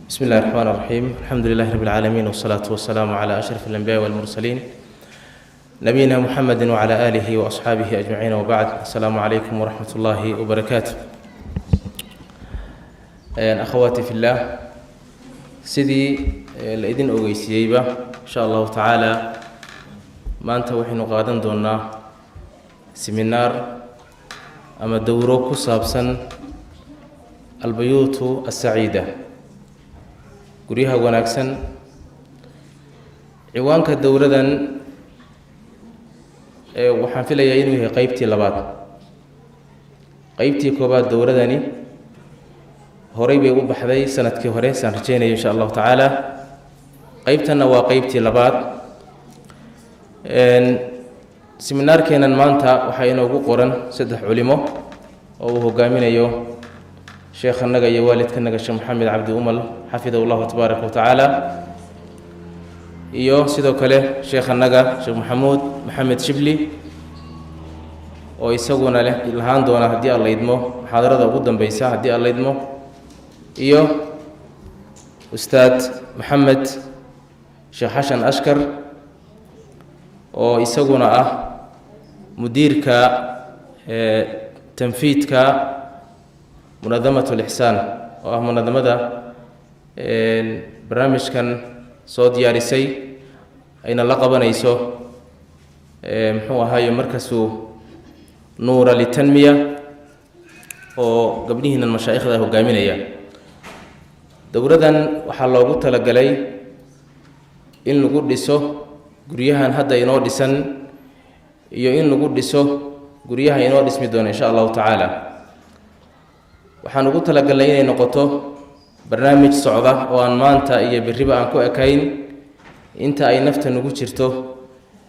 بسم الله الرحمن الرحيم الحمد لله رب العالمين والصلاة والسلام على أشرف الأنبياء والمرسلين نبينا محمد وعلى آله وأصحابه أجمعين وبعد السلام عليكم ورحمة الله وبركاته أخواتي في الله سيدي الإذن أويسيبا إن شاء الله تعالى ما أنت وحين قادم دونا سيمينار أما دورو كسابسا البيوت السعيدة guryaha wanaagsan ciwaanka dowladan waxaan filayaa inuu yahay qaybtii labaad qaybtii koobaad dowladani horay bay u baxday sanadkii hore saan rajeynayo insha Allah taala qaybtana waa qaybtii labaad seminaarkeenan maanta waxa inoogu qoran saddex culimo oo uu hogaaminayo شيخنا يا والدكنا الشيخ محمد عبد أمل حفظه الله تبارك وتعالى إيوه سيدو كله شيخنا الشيخ محمد شبلي ويسوون له الهان دونا هدي الله يدمه محاضرة قدام بيسا هدي الله يدمه إيوه أستاذ محمد شيخ حسن أشكر ويسوون مدير كا تنفيذ كا منظمة الإحسان ومنظمة برنامج كان صوت يارسي أين لقبنا يسوع هو هاي مركز نور للتنمية وقبله إن المشايخ ذا قامين إياه دورة وحلا قلت لقلي إن نقول دسو قريها هذا ينور دسن إن نقول دسو قريها ينور دسم دون إن شاء الله تعالى waxaan ugu talagalnay inay noqoto barnaamij socda oo aan maanta iyo biriba aan ku ekayn inta ay nafta nagu jirto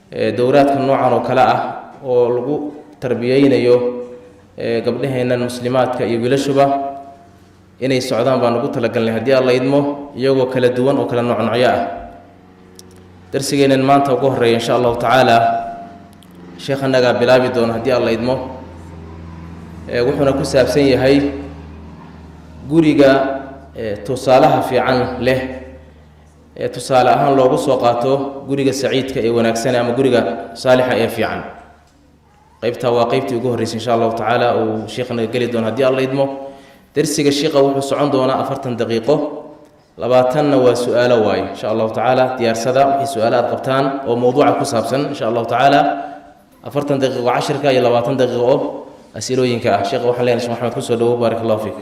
dowraadka noocan oo kala ah oo lagu tarbiyeynayo gabdhaheenan muslimaadka iyo wiilashuba inay socdaan baan ugu talagalnay haddii Allah idmo iyagoo kala duwan oo kala noocyo ah darsigeenan maanta ugu horeeyo insha Allah taala sheekhanaga bilaabi doona haddii Allah idmo wuxuuna ku saabsan yahay guriga tusaalaha fiican leh tusaale ahaan loogu soo qaato guriga saciidka ee wanaagsan ama guriga saalixa ee fiican qaybta waa qaybtii ugu horeysay insha Allah taala oo sheekhna gali doona hadii Allah idmo darsiga sheekha wuxuu socon doonaa 40 daqiiqo 20na waa su'aalo waay insha Allah taala diyaarsada wixii su'aalaad qabtaan oo mowduuca ku saabsan insha Allah taala 40 daqiiqo 10 iyo 20 daqiiqo أسئلوينك شيخ وحلين شيخ محمد كسودو بارك الله فيك.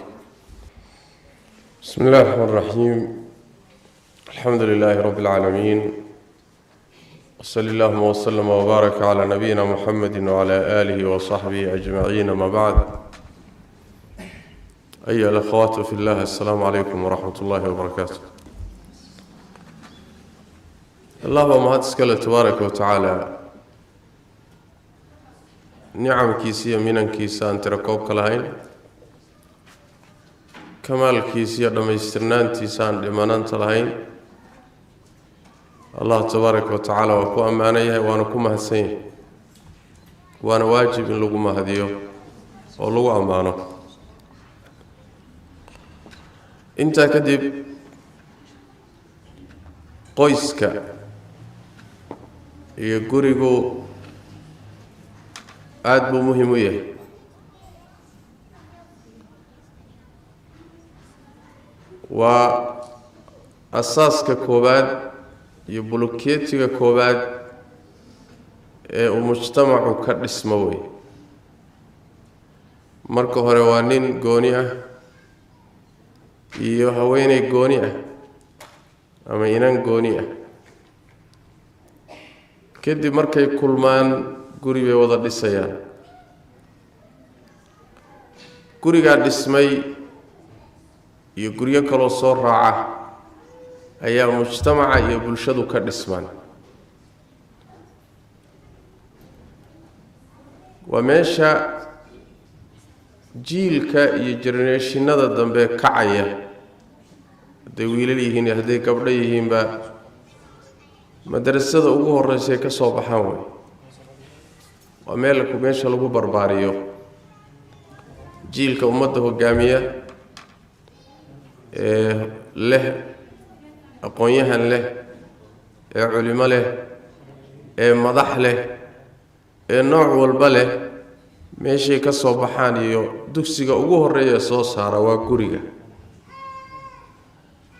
بسم الله الرحمن الرحيم. الحمد لله رب العالمين. وصلى اللهم وسلم وبارك على نبينا محمد وعلى آله وصحبه أجمعين ما بعد. أيها الأخوات في الله السلام عليكم ورحمة الله وبركاته. اللهم هاتسكال تبارك وتعالى nicamkiisa iyo minankiisa aan tiro koobka lahayn kamaalkiisa iyo dhammaystirnaantiisa aan dhimananta lahayn allah tabaaraka wa tacaala waa ku ammaanay yahay waana ku mahadsan yahay waana waajib in lagu mahadiyo oo lagu ammaano intaa kadib qoyska iyo gurigu aad buu muhiim u yahay waa asaaska koobaad iyo bulkeetiga koobaad ee uu mujtamacu ka dhismo wey marka hore waa nin gooni ah iyo haweeney gooni ah ama inan gooni ah kadib markay kulmaan guri bay wada dhisayaan gurigaa dhismay iyo guryo kaloo soo raaca ayaa mujtamaca iyo bulshadu ka dhismaan waa meesha jiilka iyo generationada dambe kacaya hadday wiilal yihiin iyo hadday gabdho yihiinba madrasada ugu horreysay ka soo baxaan wey waa meesha lagu barbaariyo jiilka ummadda hogaamiya leh aqoon-yahan leh ee culimo leh ee madax leh ee nooc walba leh meeshay ka soo baxaan iyo dugsiga ugu horreeya soo saara waa guriga.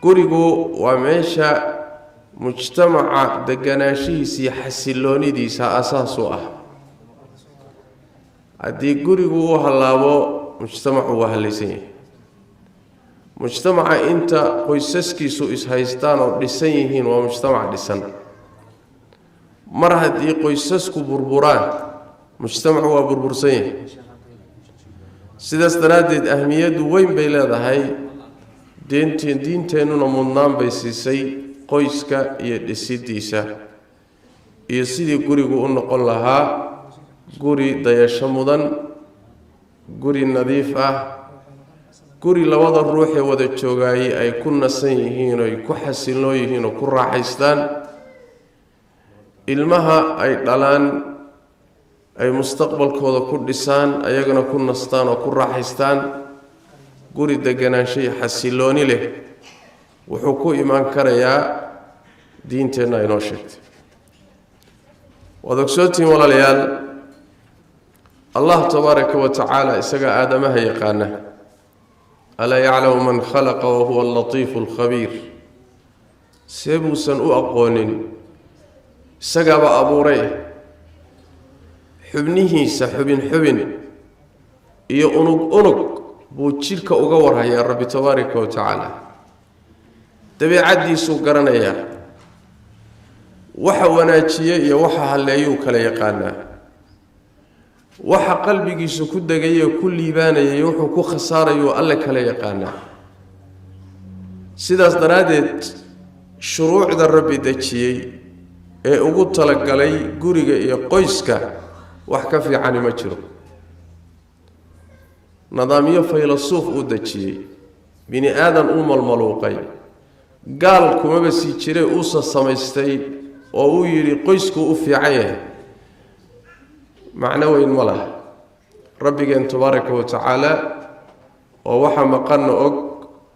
gurigu waa meesha mujtamaca deganaanshihiisa iyo xasiloonidiisa asaas u ah. haddii gurigu uu hallaabo mujtamacu waa hallaysan yahay. mujtamaca inta qoysaskiisu is-haystaan oo dhisan yihiin waa mujtamac dhisan. mar haddii qoysasku burburaan mujtamacu waa burbursan yahay. sidaas daraaddeed ahmiyaddu weyn bay leedahay. diinteennuna mudnaan bay siisay qoyska iyo dhisidiisa iyo sidii gurigu u noqon lahaa guri dayasho mudan, guri nadiif ah, guri labada ruux ee wada joogaayay ay ku nasan yihiin oo ay ku xasiloo yihiin oo ku raaxaystaan. ilmaha ay dhalaan ay mustaqbalkooda ku dhisaan, ayagana ku nastaan oo ku raaxaystaan. guri deganaansho iyo xasilooni leh wuxuu ku imaan karayaa diinteenna inoo sheegtay. waad ogsoontihiin walaalayaal, allah tabaaraka wa tacaala isagaa aadamaha yaqaana. alaa yaclamu man khalaqa wa huwa allatiifu alkhabiir. see buusan u aqoonin? isagaaba abuuray. xubnihiisa xubin xubin iyo unug unug buu jidhka uga warhayaa rabbi tabaaraka wa tacaala. dabeecaddiisuu garanayaa. waxa wanaajiye iyo waxa halleeyuu kala yaqaanaa. waxa qalbigiisu ku degayee ku liibaanayay wuxuu ku khasaarayuu alle kala yaqaanaa. sidaas daraaddeed shuruucda rabbi dejiyey ee ugu talagalay guriga iyo qoyska wax ka fiicani ma jiro. nidaamyo faylasuuf uu dejiyey, bini aadan uu malmaluuqay, gaal kumaba sii jiray uusa samaystay oo uu yidhi qoyskuu u fiican yahay, macno weyn ma laha. rabbigeen tabaaraka wa tacaala oo waxa maqanna og,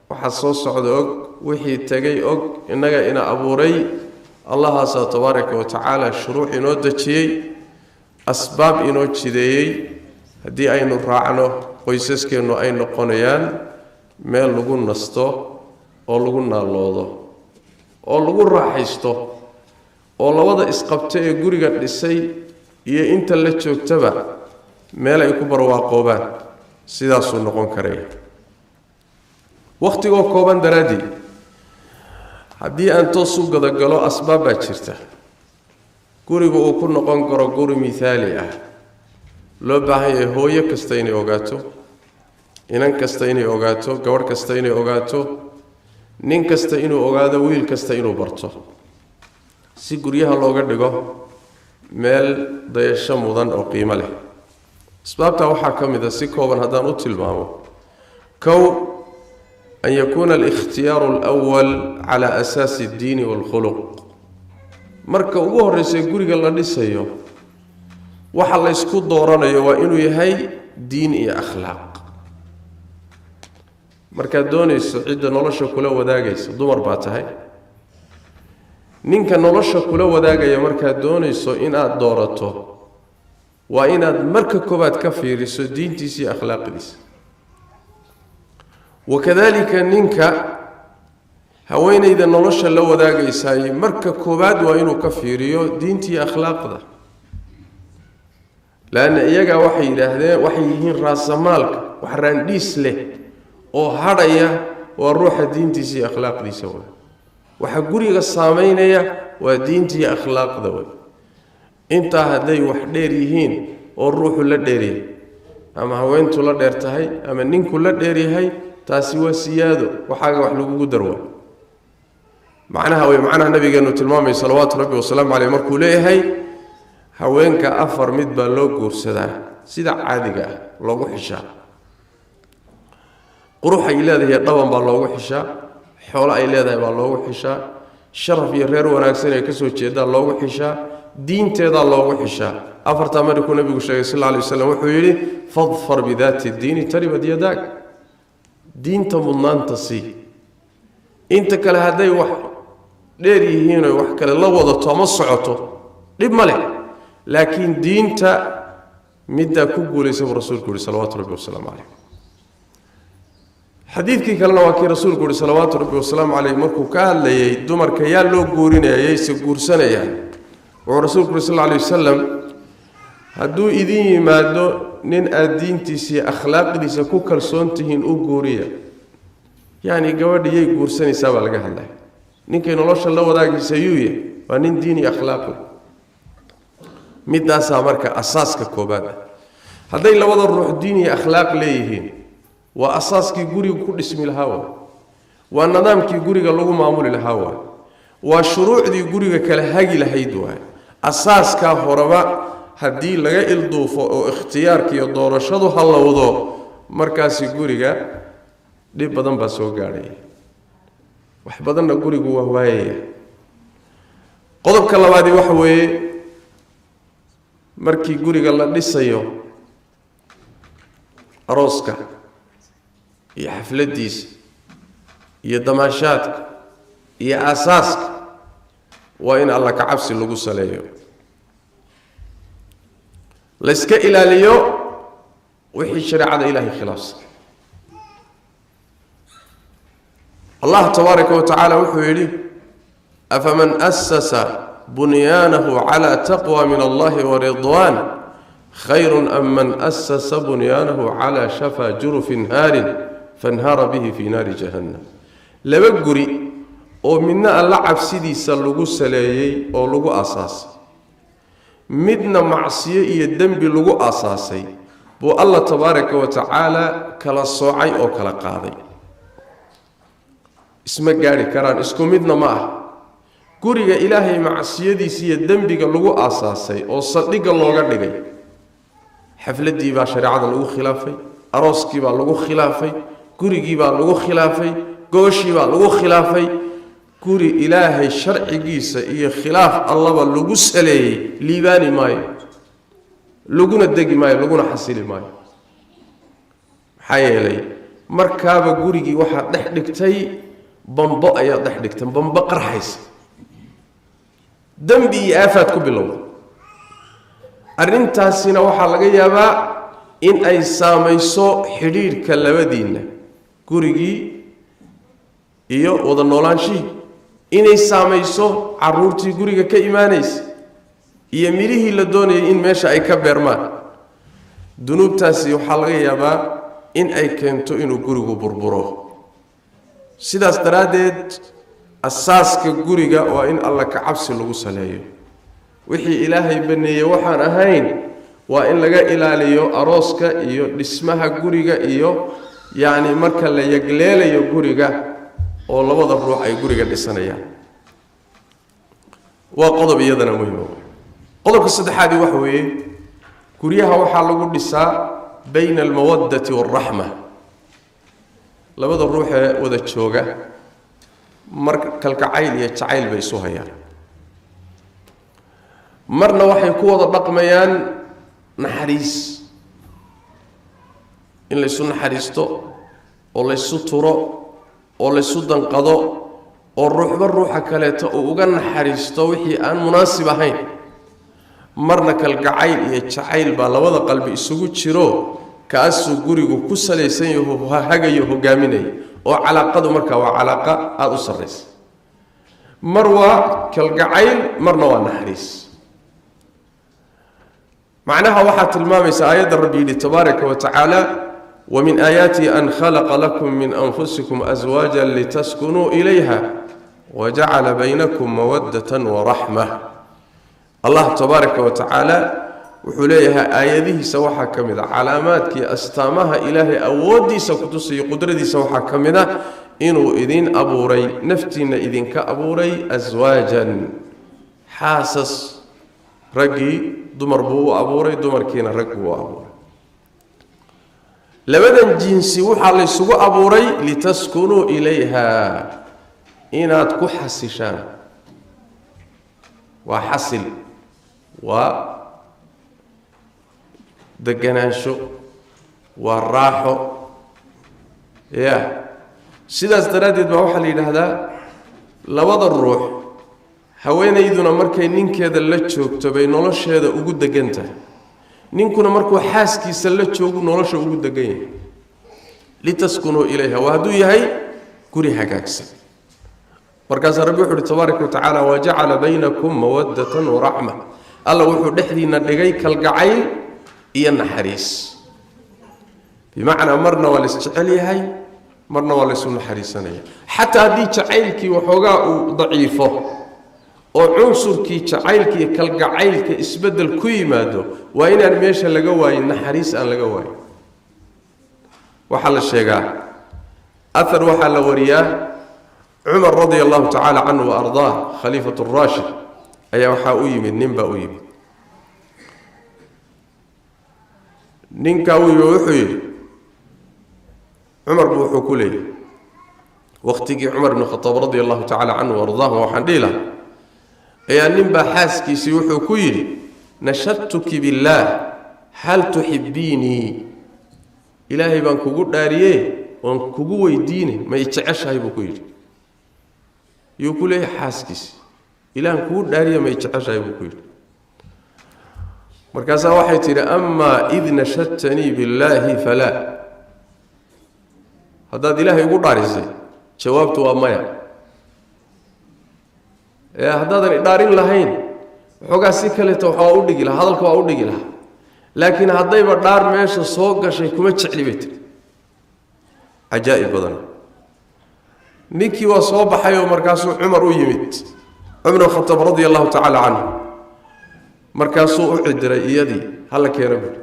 waxa soo socda og, wixii tegay og, innaga ina abuuray. allahaasaa tabaaraka wa tacaala shuruuc inoo dejiyey, asbaab inoo jideeyey. haddii aynu raacno qoysaskeennu ay noqonayaan meel lagu nasto oo lagu naaloodo oo lagu raaxaysto oo labada isqabta ee guriga dhisay iyo inta la joogtaba meel ay ku barwaaqoobaan. sidaasuu noqon karaya. wakhtigoo kooban daraaddii haddii aan toos u gadagalo asbaab baa jirta gurigu uu ku noqon karo guri mithaali ah. loo baahan yahay hooyo kasta inay ogaato, inan kasta inay ogaato, gabadh kasta inay ogaato, nin kasta inuu ogaado, wiil kasta inuu barto, si guryaha looga dhigo meel dayasho mudan oo qiimo leh. asbaabtaa waxaa ka mid a si kooban haddaan u tilmaamo. kow, an yakuuna alikhtiyaaru alwal cala asaasi addiini waalkhuluq. marka ugu horreysa guriga la dhisayo waxa la isku dooranayo waa inuu yahay diin iyo akhlaaq. markaad doonayso cidda nolosha kula wadaagaysa, dumar baa tahay, ninka nolosha kula wadaagaya markaad doonayso inaad doorato waa inaad marka koobaad ka fiiriso diintiisa iyo akhlaaqdiisa. wakadalika ninka haweenayda nolosha la wadaagaysaay marka koobaad waa inuu ka fiiriyo diinta iyo akhlaaqda. laanna iyagaa waxay yidhaahdeen waxay yihiin raasamaalka, wax raandhiis leh oo hadhaya waa ruuxa diintiisa iyo akhlaaqdiisa way. waxa guriga saamaynaya waa diinta iyo akhlaaqda way. intaa hadday wax dheer yihiin oo ruuxu la dheeryahay, ama haweentu la dheer tahay ama ninku la dheeryahay, taasi waa siyaado, waxaaga wax lagugu darwa. macnaha nabigeenu tilmaamay salawaatu rabbi wasalaamu caleyh markuu leeyahay haweenka 4 mid baa loo guursadaa sida caadiga ah loogu xishaa. qurux ay leedahay dhaban baa loogu xishaa, xoolo ay leedahay baa loogu xishaa, sharaf iyo reer wanaagsan ee kasoo jeedaa loogu xishaa, diinteedaa loogu xishaa. 4taa markuu nabigu sheegay sallallahu alayhi wasallam wuxuu yidhi fadfar bidaati diini taribad yadaak. diinta mudnaanta sii, inta kale hadday wax dheer yihiin oo wax kale la wadato ama socoto dhib ma leh laakiin diinta midda ku guulaysa rasuulku sallallahu alayhi wasallam xadiidkii kalena waa kii rasuulku yiri salawaatu rabbi wasalaamu calayhi markuu ka hadlayay dumarka yaa loo guurinayay si guursanayaan oo rasuulku sallallahu alayhi wasallam hadduu idin yimaado nin aad diintiisa iyo akhlaaqdiisa ku kalsoon tihiin u guuriya yani gabadhiyay guursanaysaa baa laga hadlay ninkay nolosha la wadaagaysa yuuye waa nin diin iyo akhlaaq midaas marka asaaska koobaad hadday labada ruux diin iyo akhlaaq leeyihiin waa asaaskii guriga ku dhismi lahaa waa nidaamkii guriga lagu maamuli lahaa waa shuruucdii guriga kala hagi lahayd waa asaaska horaba haddii laga ilduufo oo ikhtiyaarka iyo doorashadu halowdo markaasi guriga dhib badan baa soo gaadhay wax badanna gurigu waa waayaya qodobka labaad waxa weeye markii guriga la dhisayo arooska iyo xafladiisa iyo damaashaadka iyo asaaska waa in alla ka cabsi lagu saleeyo la iska ilaaliyo wixii shariicada ilaahay khilaafsan Allah tabaaraka wa ta'ala wuxuu yiri afaman assasa bunyanahu ala taqwa min Allah wa ridwan khayrun am man assasa bunyanahu ala shafa jurufin harin fanhara bihi fi nar jahannam laba guri oo midna alla cabsidiisa lagu saleeyay oo lagu asaasay midna macsiyo iyo dambi lagu asaasay buu Allah tabaaraka wa ta'ala kala soocay oo kala qaaday isma gaari karaan isku midna ma ah guriga ilaahay macsiyadiisa iyo dambiga lagu asaasay oo sadhiga looga dhigay xafladii baa shariicada lagu khilaafay arooskii baa lagu khilaafay gurigii baa lagu khilaafay gooshii baa lagu khilaafay guri ilaahay sharcigiisa iyo khilaaf allaba lagu saleeyay liibaani maayo laguna degi maayo laguna xasili maayo maxaa yeelay markaaba gurigii waxaa dhex dhigtay bambo ayaa dhex dhigtay bambo qarxaysa dambi iyo aafaad ku bilowday arrintaasina waxaa laga yaabaa in ay saamayso xidhiidhka labadiinna gurigii iyo wada noolaanshihii inay saamayso caruurtii guriga ka imaanaysa iyo mirihii la doonayay in meesha ay ka beermaan dunuubtaasi waxaa laga yaabaa in ay keento inuu gurigu burburo sidaas daraaddeed asaaska guriga waa in alla ka cabsi lagu saleeyo wixii ilaahay baneeyay waxaan ahayn waa in laga ilaaliyo arooska iyo dhismaha guriga iyo yani marka la yagleelayo guriga oo labada ruux ay guriga dhisanayaan waa qodob iyadana muhiim ah qodobka saddexaad waxa weeye guriyaha waxaa lagu dhisaa bayna almawaddati warahma labada ruux ee wada jooga marka kalgacayl iyo jacayl bay soo hayaan marna waxay ku wada dhaqmayaan naxariis in la isu naxariisto oo la isu turo oo la isu danqado oo ruuxba ruuxa kaleeto uu uga naxariisto wixii aan munaasib ahayn marna kalgacayl iyo jacayl baa labada qalbi isugu jiro kaasuu gurigu ku salaysan yahay hagayo hogaaminaya oo calaaqadu marka waa calaaqa aad u sareysa mar waa kalgacayl marna waa naxariis معناها واحد المامس آيات ربي تبارك وتعالى ومن آياته أن خلق لكم من أنفسكم أزواجا لتسكنوا إليها وجعل بينكم مودة ورحمة الله تبارك وتعالى وحليها آياته سوحا كمذا علامات كي أستامها إلهي أودي سكتسي قدرتي سوحا كمذا إنو إذين أبوري نفتين إذين كأبوري أزواجا حاسس رقي dumar buu abuuray dumarkiina rag buu abuuray labadan jinsi waxa la isugu abuuray litaskunu ilayha inaad ku xasishaan waa xasil waa deganaansho waa raaxo ya sidaas daraaddeed baa waxaa la yidhaahdaa labada ruux haweenayduna markay ninkeeda la joogto bay nolosheeda ugu degan tahay, ninkuna markuu xaaskiisa la joogu nolosha ugu degan yahay. litaskunuu ilayha waa hadduu yahay guri hagaagsan. markaasaa rabbi wuxu uhi tabaaraka wa tacaala wajacala baynakum mawaddatan waraxma, alla wuxuu dhexdiinna dhigay kalgacayl iyo naxariis. bimacnaa marna waa laisjecel yahay, marna waa laysu naxariisanaya. xataa haddii jacaylkii waxoogaa uu daciifo oo cunsurkii jacaylka iyo kalgacaylka isbeddel ku yimaado, waa inaan meesha laga waayin naxariis aan laga waayin. waxaa la sheegaa athar waxaa la wariyaa cumar radia allahu tacaala canhu wa ardaah khaliifatu raashid ayaa waxaa u yimid nin baa u yimid. ninkaa u yimid wuxuu yidhi cumar buu wuxuu ku leeyahy waqtigii cumar ibn khataab radia allahu tacaala canhu wa ardaah waxaan dhihi lahaa ayaa nin baa xaaskiisii wuxuu ku yidhi nashadtuki billaah hal tuxibbiinii, ilaahay baan kugu dhaariye oon kugu weydiine ma i jeceshahay buu ku yidhi. yuu ku leeyahay xaaskiisi, ilaahan kugu dhaariye ma i jeceshahay buu ku yidhi. markaasaa waxay tidhi amaa id nashadtanii billaahi falaa, haddaad ilaahay ugu dhaarisay jawaabtu waa maya. haddaadan idhaarin lahayn waxoogaa si kaleeto waa u dhigi lahaa, hadalka waa u dhigi lahaa. laakiin haddayba dhaar meesha soo gashay kuma jecli bay tiri. cajaa'ib badan. ninkii waa soo baxay oo markaasuu cumar u yimid, cumar ibn khataab radia allahu tacaala canhu. markaasuu u cidiray iyadii hala keeno buuri.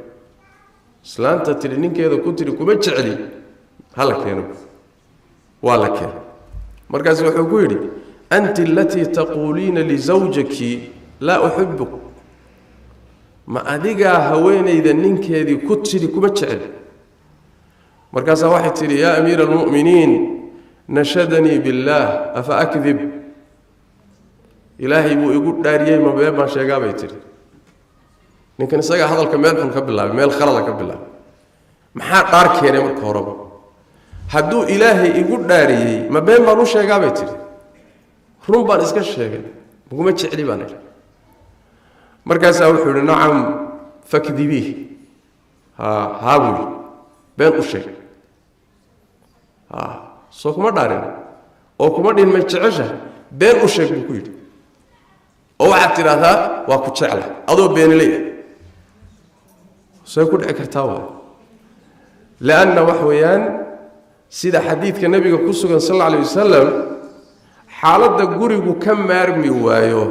islaanta tidhi ninkeeda ku tidhi kuma jecli, hala keeno buuri. waa la keenay. markaasu wuxuu ku yidhi anti alatii taquuliina lizawjaki laa uxibuk, ma adigaa haweenayda ninkeedii ku tidhi kuma jecel. markaasaa waxay tidhi yaa amiira almu'miniin nashadanii billaah afa akdib, ilaahay buu igu dhaariyey ma been baan sheegaa bay tidhi. ninkan isagaa hadalka meel xun ka bilaabay, meel khalada ka bilaabay. maxaa dhaar keenay marka horeba? hadduu ilaahay igu dhaariyey ma been baan u sheegaa bay tidhi. run baan iska sheegay, maguma jecli baan idhi. markaasaa wuxuu yidhi nacam fakdibiih, haa buu yidhi been u sheeg. soo kuma dhaarin oo kuma dhihin may jeceshahay, been u sheeg buu ku yidhi. oo waxaad tidhaahdaa waa ku jecla adoo beeniley ah. say ku dhici kartaa waay. lianna wax weeyaan sida xadiidka nebiga ku sugan sal alla alay wasalam, xaaladda gurigu ka maarmi waayo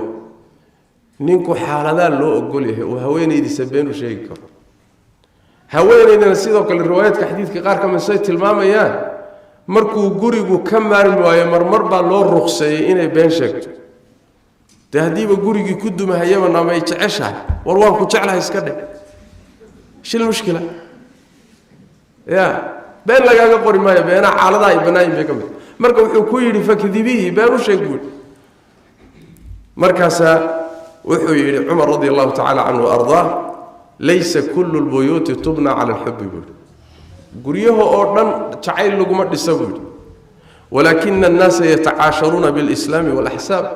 ninku xaaladaa loo ogol yahay oo haweenaydiisa been u sheegi karo. haweenaydana sidoo kale riwaayaadka xadiidka qaar ka mid say tilmaamayaan, markuu gurigu ka maarmi waayo marmar baa loo ruqseeyey inay been sheegto. dee haddiiba gurigii ku dumahayaba namay jeceshahay, war waan ku jeclahay iska dheh, shil mushkila. ya been lagaaga qori maayo, beenaha xaaladaha ay bannaayin bay ka mid. marka wuxuu ku yidhi fakdibihi, been u sheeg buui. markaasaa wuxuu yidhi cumar radia allahu tacaala canhu ardaah laysa kullu lbuyuuti tubna cala alxubbi buuhi. guryaha oo dhan jacayl laguma dhisa buuhi. walaakina annaasa yatacaasharuuna bilislaami waalaxsaab,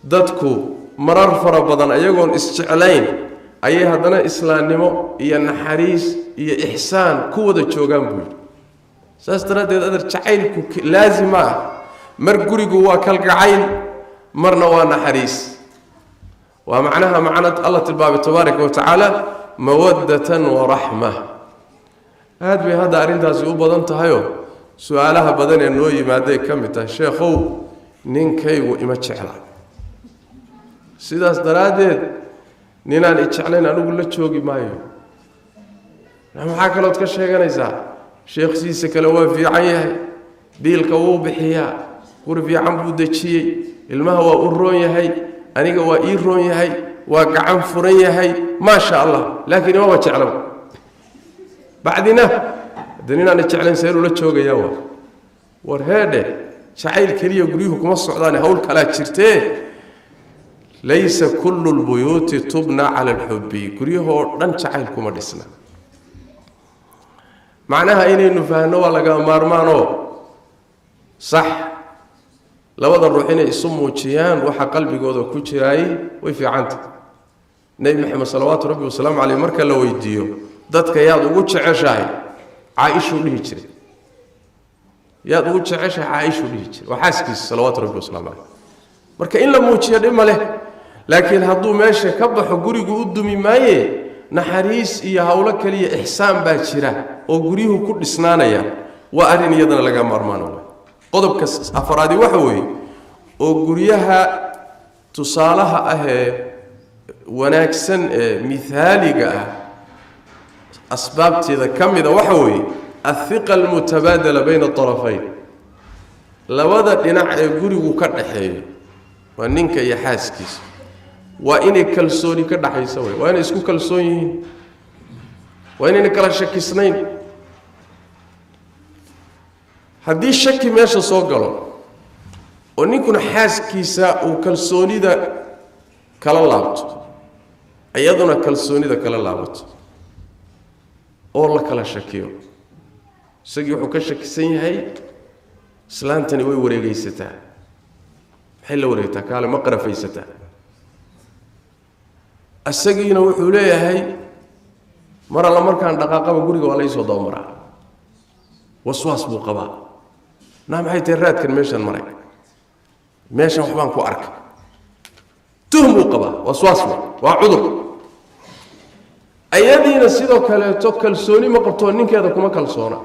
dadku marar fara badan ayagoon isjeclayn ayay haddana islaamnimo iyo naxariis iyo ixsaan ku wada joogaan buu yidhi. saas daraaddeed adar jacaylku laazima ah. mar gurigu waa kalgacayl, marna waa naxariis. waa macnaha macnad allah tilmaamay tabaaraka wa tacaala mawaddatan wa raxma. aad bay hadda arrintaasi u badan tahayoo su-aalaha badan ee noo yimaaday ka mid tahay, sheekhow ninkaygu ima jecla, sidaas daraaddeed ninaan i jeclayn anigu la joogi maayo. maxaa kalood ka sheeganaysaa? sheekhsiisa kale waa fiican yahay, biilka wuu bixiyaa, guri fiican buu dejiyey, ilmaha waa u roon yahay, aniga waa ii roon yahay, waa gacan furan yahay, maa sha allah, laakiin imaba jeclaba. bacdina de ninaan i jeclayn see lula joogayaa waa. war heedhe jacayl keliya guryuhu kuma socdaane hawl kalaa jirtee. laysa kullu lbuyuuti tubna cala alxubbi, guryahoo dhan jacayl kuma dhisna. macnaha inaynu fahanno waa laga maarmaanoo صح labada ruux inay isu muujiyaan waxa qalbigooda ku jiray way fiicanta nabi maxamed salawaatu rabbi wa salaamu alayhi marka la weydiiyo dadka yaad ugu jeceshahay Aisha dhihi jiray yaad ugu jeceshahay Aisha dhihi jiray waxaaskiis salawaatu rabbi wa salaamu alayhi marka in la muujiyo dhima leh laakiin hadduu meesha ka baxo gurigu u dumi maaye naxariis iyo hawlo kaliya ihsaan baa jira oo guriyuhu ku dhisnaanaya waa arin iyadana laga maarmaano qodobka afraadi waxa weeye oo guriyaha tusaalaha ah ee wanaagsan ee mithaaliga ah asbaabteeda kamida waxa weeye athiqa almutabadala bayna at-tarafayn labada dhinac ee gurigu ka dhaxeeyo waa ninka iyo xaaskiisa waa inay kalsooni ka dhaxayso waa inay isku kalsoon yihiin waa inay kala shakisnayn haddii shaki meesha soo galo oo ninkuna xaaskiisa uu kalsoonida kala laabto ayaduna kalsoonida kala laabato oo la kala shakiyo isagii wuxuu ka shakisan yahay islaantani way wareegaysataa maxay la wareegtaa kaale ma qarafaysataa asagiina wuxuu leeyahay mar alla markaan dhaqaaqaba guriga waa la soo doomaraa waswaas buu qabaa maxay tahay raadkan meeshan maray meeshan waxbaan ku arkay tuhum buu qabaa waswaas waa cudur ayadiina sidoo kale to kalsooni ma qabto ninkeeda kuma kalsoona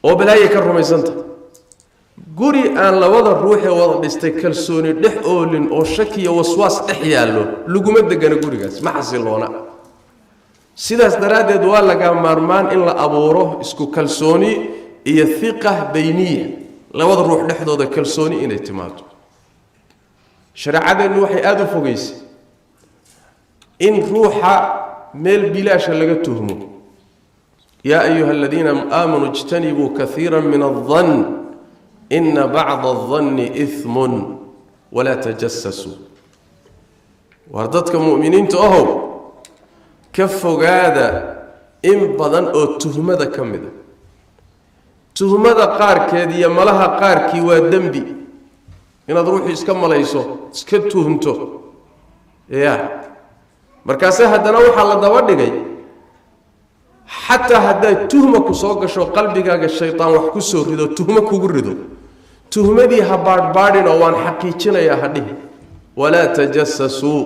oo balaaye ka rumaysanta guri aan labada ruux ee wada dhistay kalsooni dhex oolin oo shaki iyo waswaas dhex yaallo laguma degana gurigaas ma xasiloona sidaas daraadeed waa laga maarmaan in la abuuro isku kalsooni iyo thiqa bayniya labada ruux dhexdooda kalsooni inay timaado shariicadeennu waxay aad u fogeysay in ruuxa meel bilaasha laga tuhmo yaa ayuha aladiina aamanuu ijtanibuu kathiira min adhann ina bacda adhanni ithmun walaa tajassasuu war dadka mu'miniinta ahow ka fogaada in badan oo tuhmada ka mid ah tuhmada qaarkeed iyo malaha qaarkii waa dembi inaad ruuxii iska malayso iska tuhmto markaase haddana waxaa la daba dhigay xataa haddaad tuhma ku soo gasho qalbigaaga shaytaan wax ku soo rido tuhmo kugu rido tuhmadii ha baadhbaadhin oo waan xaqiijinayaa ha dhihi walaa tajassasuu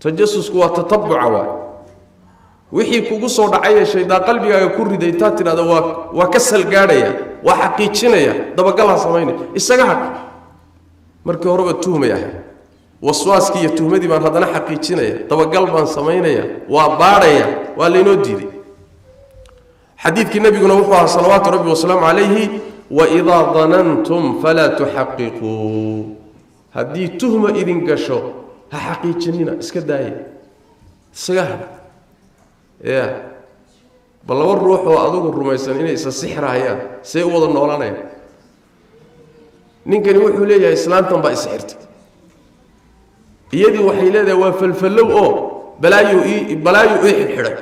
tajassusku waa tatabuca waay wixii kugu soo dhacay shaydaan qalbigaaga ku riday taa tiraada waa ka salgaadhaya waa xaqiijinaya dabagal ha samaynay isaga hadh markii horeba tuhmay ahay waswaaskii iyo tuhmadii baan haddana xaqiijinaya dabagal baan samaynaya waa baadhaya waa laynoo diiday xadiidkii nabiguna wuxuu ahaa salawaatu rabbi wasalaamu calayhi waidaa danantum falaa tuxaqiquu haddii tuhma idin gasho ha xaqiijinina iska daaya isaga hadh bal laba ruux oo adigu rumaysan inay isa sixrahayaan see u wada noolanayaan ninkani wuxuu leeyahay islaantan baa isixirtay iyadii waxay leedahay waa falfallow oo balaayu ii xidhay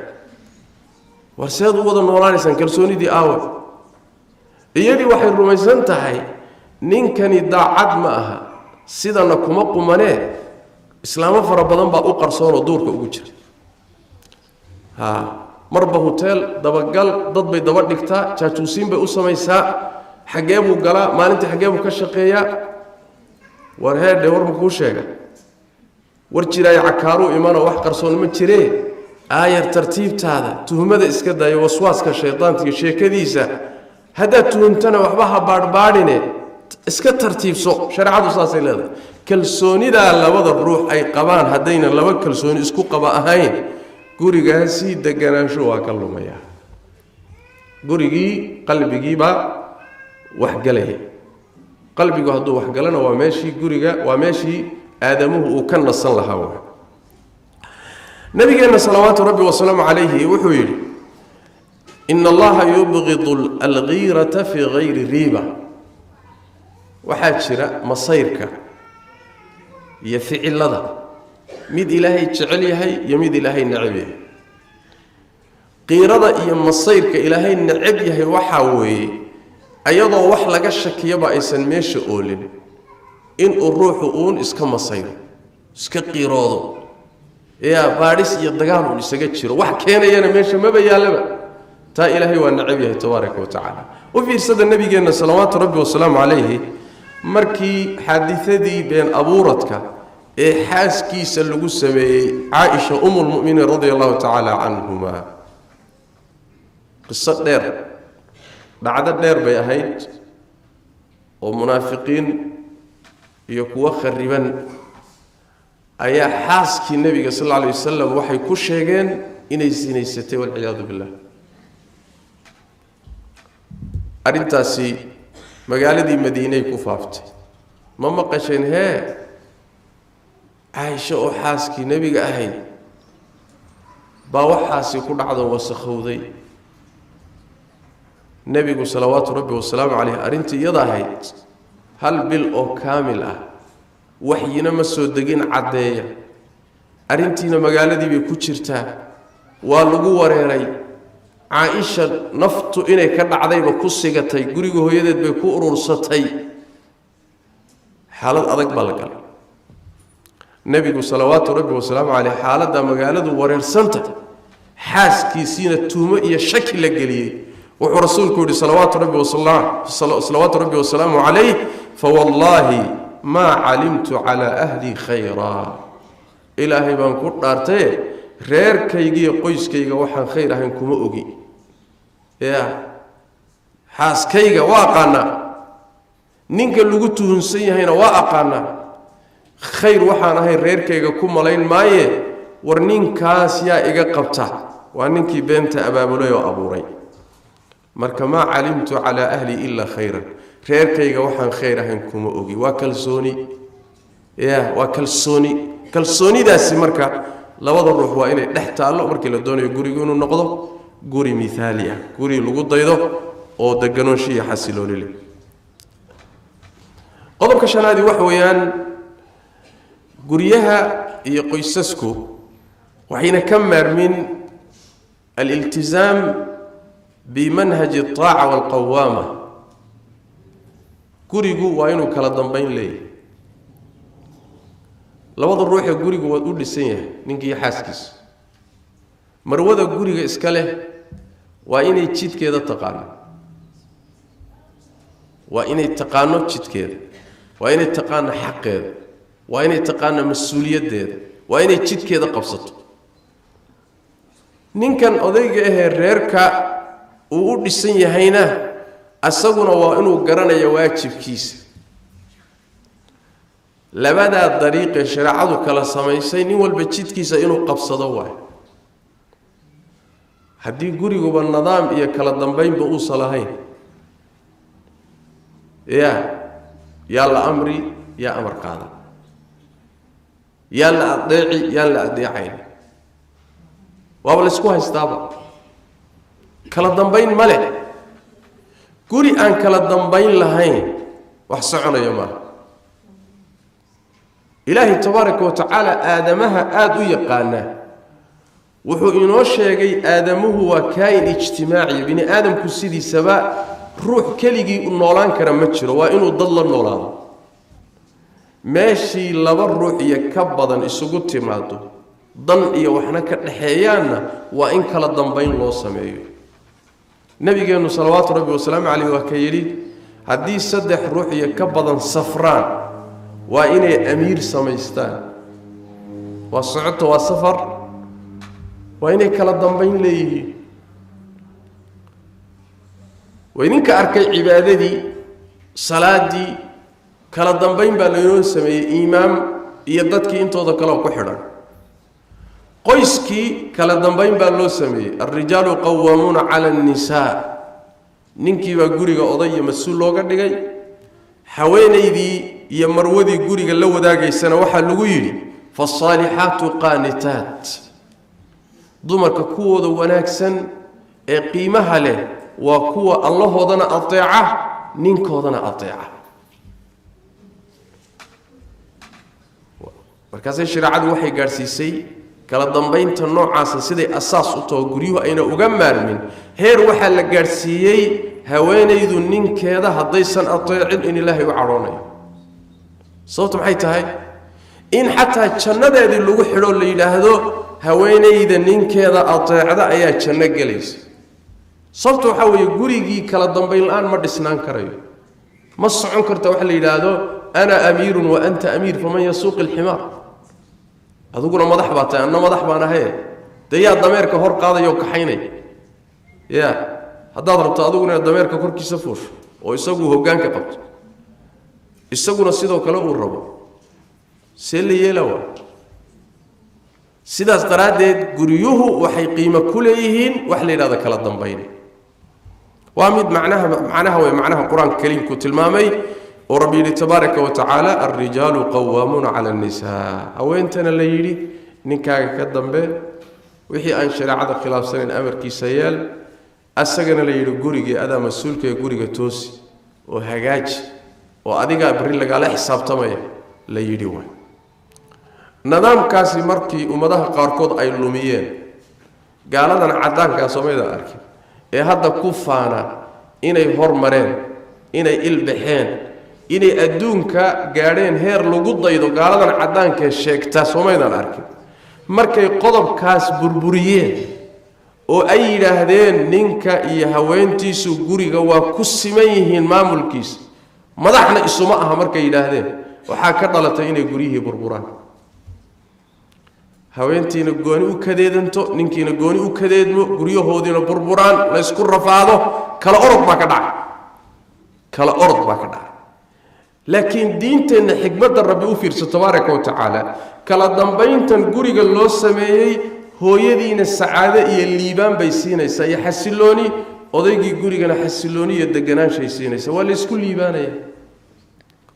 war seed u wada noolaanaysaan kalsoonidii aawe iyadii waxay rumaysan tahay ninkani daacad ma aha sidana kuma qumanee islaamo fara badan baa u qarsoonoo duurka ugu jira marba hotel dabagal dad bay daba dhigtaa jaajuusiin bay u samaysaa xagee buu galaa maalintii xagee buu ka shaqeeyaa war heedhe war ma kuu sheega war jiraayo cakaaruu imanoo wax qarsoon ma jiree aayar tartiibtaada tuhmada iska dayo waswaaska shaydaanka iyo sheekadiisa haddaad tuhumtana waxba ha baadhbaadhine iska tartiibso shareecadu saasay leedahay kalsoonidaa labada ruux ay qabaan haddayna laba kalsooni isku qaba ahayn gurigaasi deganaansho waa ka lumaya gurigii qalbigiibaa waxgalaya qalbigu hadduu waxgalana waa meeshii guriga waa meeshii aadamuhu uu ka nasan lahaa nabigeenna salawaatu rabbi wasalaamu calayhi wuxuu yidhi ina allaha yubqidu algiirata fii gayri riiba waxaa jira masayrka iyo ficilada mid ilaahay jecel yahay iyo mid ilaahay necab yahay qiirada iyo masayrka ilaahay necab yahay waxaa weeye ayadoo wax laga shakiyaba aysan meesha oolin in uu ruuxu uun iska masayro iska qiiroodo baadhis iyo dagaal uu isaga jiro wax keenayana meesha maba yaalaba taa ilaahay waa nacab yahay tabaaraka wa tacaala u fiirsada nabigeenna salawaatu rabbi wasalaamu calayhi markii xaadithadii been abuuradka ee xaaskiisa lagu sameeyey caaisha umulmu'miniin radia allahu tacaala canhuma qiso dheer dhacdo dheer bay ahayd oo munaafiqiin iyo kuwa khariban ayaa xaaskii nebiga sal alla alay wasalam waxay ku sheegeen inay sinaysatay walciyaadu billah arrintaasi magaaladii madiinay ku faaftay ma maqasheen caaisha oo xaaskii nebiga ahayd baa waxaasi ku dhacdo wasakhowday nebigu salawaatu rabbi wasalaamu calayh arrintii iyada ahayd hal bil oo kaamil ah waxyina ma soo degin caddeeya arrintiina magaaladii bay ku jirtaa waa lagu wareeray caaisha naftu inay ka dhacdayba ku sigatay guriga hooyadeed bay ku urursatay xaalad adag baa la galay nebigu salawaatu rabbi wasalaamu calayh xaaladda magaaladu wareersanta xaaskiisiina tuumo iyo shaki la geliyey wuxuu rasuulku yidhi salawaatu rabbi wasalaamu calayh fawallaahi maa calimtu calaa ahli khayraa ilaahay baan ku dhaartaye reerkaygiiyo qoyskayga waxaan khayr ahayn kuma ogi xaaskayga waa aqaanaa ninka lagu tuhunsan yahayna waa aqaanaa khayr waxaan ahayn reerkayga ku malayn maaye war ninkaas yaa iga qabta waa ninkii beenta abaabulay oo abuuray marka maa calimtu calaa ahli ilaa khayran reerkayga waxaan khayr ahayn kuma ogi waa kalsooni waa kalsoonidaasi marka labada ruux waa inay dhex taallo markii la doonayo gurigu inuu noqdo guri miaali ah guri lagu daydo oo deganoonsho iyo xasilooni leh qodobka shanaadii waxa weeyaan guryaha iyo qoysasku waxayna ka maarmin aliltizaam bimanhaji alطaaca waalqawaama gurigu waa inuu kala dambayn leeyahay labada ruuxee gurigu waa u dhisan yahay ninkii xaaskiisa marwada guriga iska leh waa inay jidkeeda taqaano waa inay taqaano jidkeeda waa inay taqaano xaqeeda waa inay taqaano mas-uuliyaddeeda waa inay jidkeeda qabsato ninkan odayga ahee reerka uu u dhisan yahayna asaguna waa inuu garanayo waajibkiisa labadaa dariiqee shareecadu kala samaysay nin walba jidkiisa inuu qabsado waayo haddii guriguba nidaam iyo kala dambaynba uusan lahayn yaa la amri yaa amar qaada yaa la adeeci yaan la adeecayn waaba la isku haystaaba kala dambayn ma leh guri aan kala dambayn lahayn wax soconaya maaha ilaahay tabaaraka wa tacaala aadamaha aada u yaqaana wuxuu inoo sheegay aadamuhu waa kaa'in ijtimaaci bini aadamku sidiisaba ruux keligii u noolaan kara ma jiro waa inuu dad la noolaado meeshii laba ruux iyo ka badan isugu timaado dan iyo waxna ka dhaxeeyaanna waa in kala dambayn loo sameeyo nabigeennu salawaatu rabbi wasalaamu calayh waa ka yidhi haddii 3 ruux iyo ka badan safraan waa inay amiir samaystaan waa socoto waa safar waa inay kala dambayn leeyihiin وإنك أركي عبادتي صلاتي كلا دنبين باليون سمي إمام يدتك أنتو ذكلا كحرا قيسكي كلا دنبين بالو سمي الرجال قوامون على النساء ننكي وقوري قضية مسؤول لوغا دغاي حويني دي يمرودي قوري لو داغاي سنه waxa lagu yiri فالصالحات قانتات dumarka kuwooda wanaagsan ee qiimaha leh waa kuwa allahoodana ateeca ninkoodana ateeca markaas shariicadu waxay gaarsiisay kala dambaynta noocaasa siday asaas u taho guryuhu ayna uga maarmin heer waxaa la gaadhsiiyey haweenaydu ninkeeda haddaysan ateecin in ilaahay u cadhoonayo sababta maxay tahay in xataa jannadeedii lagu xidho la yidhaahdo haweenayda ninkeeda ateecda ayaa janno gelaysa sababta waxaa weeye gurigii kala dambayn la-aan ma dhisnaan karayo ma socon karta waxa la yidhaahdo ana amiirun wa anta amiir faman yasuuqi alximaar adiguna madax baa tahay anna madax baan ahaye dee yaa dameerka hor qaadayoo kaxaynaya ya haddaad rabto adiguna inaad dameerka korkiisa fuusho oo isagu hoggaanka qabto isaguna sidoo kale uu rabo see la yeela waa sidaas daraaddeed guryuhu waxay qiimo ku leeyihiin wax la yidhahdo kala dambayn waa mid macnaha way macnaha qur-aanka kariimku tilmaamay oo rabbi yidhi tabaaraka wa tacaala alrijaalu qawaamuuna cala annisaa haweentana la yidhi ninkaaga ka dambe wixii aan shareecada khilaafsanayn amarkiisa yeel asagana la yidhi gurigii adaa mas-uulka ee guriga toosi oo hagaaji oo adigaa berri lagaala xisaabtamaya la yidhi waay nidaamkaasi markii ummadaha qaarkood ay lumiyeen gaaladan caddaankaa soomayda arkin ee hadda ku faana inay hormareen inay ilbaxeen inay adduunka gaadheen heer lagu daydo gaaladan caddaankae sheegtaa soomaydan arkin markay qodobkaas burburiyeen oo ay yidhaahdeen ninka iyo haweentiisu guriga waa ku siman yihiin maamulkiisa madaxna isuma aha markay yidhaahdeen waxaa ka dhalatay inay guryihii burburaan haweentiina gooni u kadeedanto ninkiina gooni u kadeedmo guryahoodiina burburaan la ysku rafaado kala orod baa ka dhacay laakiin diinteenna xikmadda rabbi u fiirso tabaaraka wa tacaala kala dambayntan guriga loo sameeyey hooyadiina sacaado iyo liibaan bay siinaysaa iyo xasilooni odaygii gurigana xasilooni iyo deganaanshay siinaysaa waa la isku liibaanaya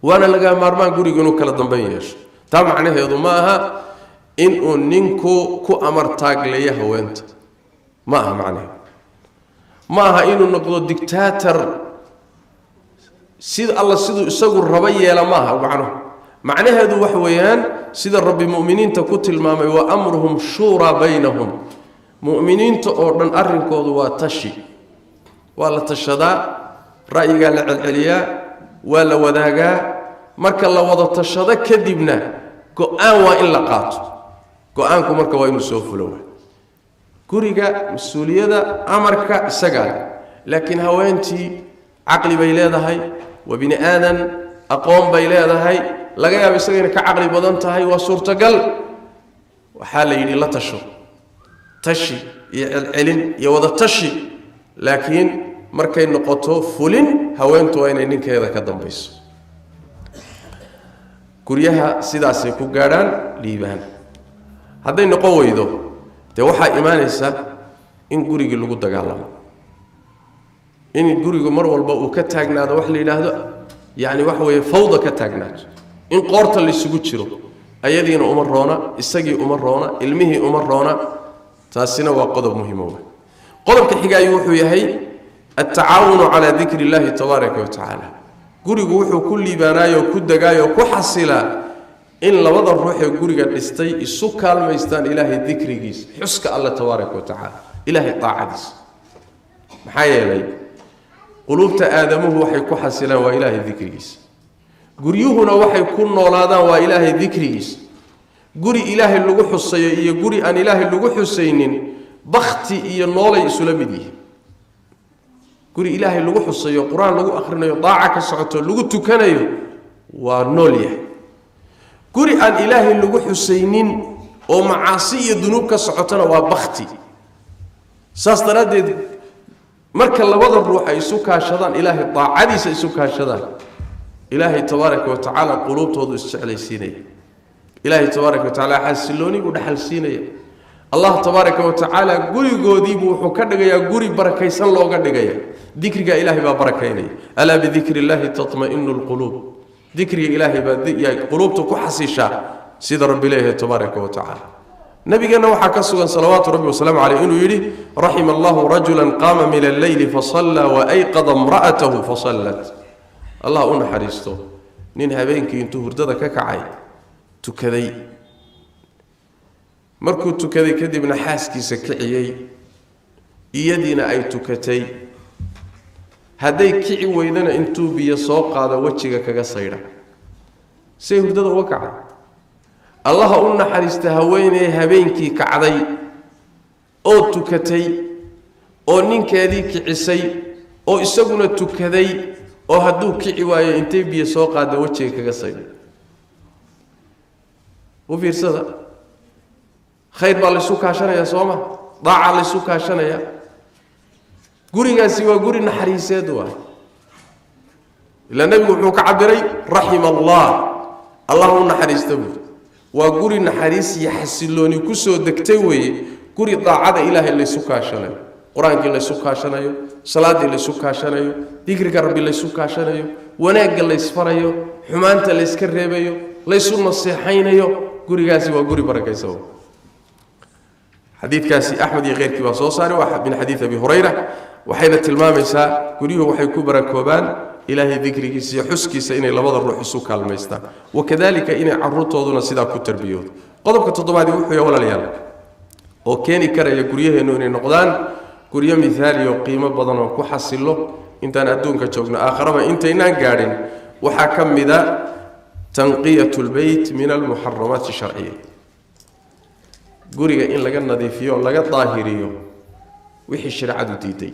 waana laga maarmaan guriga inuu kala dambayn yeesho taa macnaheedu ma aha inuu ninku ku amar taagleeyo haweenta ma aha macnaheedu ma aha inuu noqdo dictator sida alla siduu isagu raba yeela ma aha macnaheedu wax weeyaan sida rabbi mu'miniinta ku tilmaamay wa amruhum shuuraa baynahum mu'miniinta oo dhan arrinkoodu waa tashi waa la tashadaa ra'yigaa la celceliyaa waa la wadaagaa marka la wada tashado kadibna go-aan waa in la qaato go-aanku marka waa inuu soo fulo guriga mas-uuliyadda amarka isagaa laakiin haweentii caqli bay leedahay waa bini aadan aqoon bay leedahay laga yaabo isagayna ka caqli badan tahay waa suurtagal waxaa la yidhi la tasho tashi iyo celcelin iyo wada tashi laakiin markay noqoto fulin haweentu waa inay ninkeeda ka dambayso guryaha sidaasay ku gaadhaan liibaan hadday noqon weydo dee waxaa imaanaysa in gurigii lagu dagaalamo in gurigu mar walba uu ka taagnaado wax la yidhaahdo yacni waxa weeye fawda ka taagnaato in qoorta laysugu jiro ayadiina uma roona isagii uma roona ilmihii uma roona taasina waa qodob muhiima wey qodobka xigaayu wuxuu yahay altacaawunu calaa dikri illaahi tabaaraka wa tacaala gurigu wuxuu ku liibaanaayoo ku dagaayoo ku xasilaa in labada ruux ee guriga dhistay isu kaalmaystaan ilaahay dikrigiisa xuska alla tabaaraka wa tacaala ilaahay daacadiisa maxaa yeelay quluubta aadamuhu waxay ku xasilaan waa ilaahay dikrigiisa guryuhuna waxay ku noolaadaan waa ilaahay dikrigiisa guri ilaahay lagu xusayo iyo guri aan ilaahay lagu xusaynin bakti iyo noolay isula mid yihiin guri ilaahay lagu xusayo qur-aan lagu akhrinayo daaca ka socoto lagu tukanayo waa nool yahay guri aan ilaahay lagu xusaynin oo macaasi iyo dunuub ka socotona waa bakti saas daraaddeed marka labada ruux ay isu kaashadaan ilaahay daacadiisa isu kaashadaan ilaahay tabaaraka wa tacaala quluubtoodu isjeclaysiinaya ilaahay tabaaraka wa tacaala xasilooni buu dhaxal siinaya allah tabaaraka wa tacaala gurigoodiibuu wuxuu ka dhigayaa guri barakaysan looga dhigaya dikriga ilaahay baa barakaynaya alaa bidikri illaahi tatma'inu lquluub dikriga ilaahay baa quluubta ku xasishaa sida rabbi leeyahay tabaaraka wa tacaala nabigeenna waxaa ka sugan salawaatu rabbi wasalaamu caleyh inuu yidhi raxima allahu rajulan qaama min alleyli fasallaa waayqada imra'atahu fasallat allah u naxariisto nin habeenkii intuu hurdada ka kacay tukaday markuu tukaday kadibna xaaskiisa kiciyay iyadiina ay tukatay hadday kici weydana intuu biyo soo qaado wajiga kaga saydha say hurdada uga kacay allaha u naxariista haweeney habeenkii kacday oo tukatay oo ninkeedii kicisay oo isaguna tukaday oo hadduu kici waayo intay biyo soo qaada wajiga kaga saydha u fiirsada khayr baa laysu kaashanaya sooma daaca laysu kaashanaya gurigaasi waa guri naxariiseed waay ilaa nabigu wuxuu ka cabiray raxima allah u naxariista buuri waa guri naxariis iyo xasilooni ku soo degtay weeye guri daacada ilaahay laysu kaashanayo qur-aankii laysu kaashanayo salaadii laysu kaashanayo dikriga rabbi laysu kaashanayo wanaagga laysfarayo xumaanta layska reebayo laysu naseexaynayo gurigaasi waa guri barakaysan xadiidkaasi axmed iyo keyrkii baa soo saaray waa min xadiid abi hurayra waxayna tilmaamaysaa guryuhu waxay ku barakoobaan ilaahay dikrigiisa iyo xuskiisa inay labada ruux isu kaalmaystaan wakadalika inay caruurtooduna sidaa ku tarbiyoodo qodobka toddobaadii wuxuu yahay walaalayaal oo keeni karaya guryaheennu inay noqdaan guryo mithaali oo qiimo badan oo ku xasilo intaan adduunka joogno aakharaba intaynaan gaadhin waxaa ka mida tanqiyatu lbeyt min almuxaramaati sharciya guriga in laga nadiifiyo oo laga daahiriyo wixii shareecadu diiday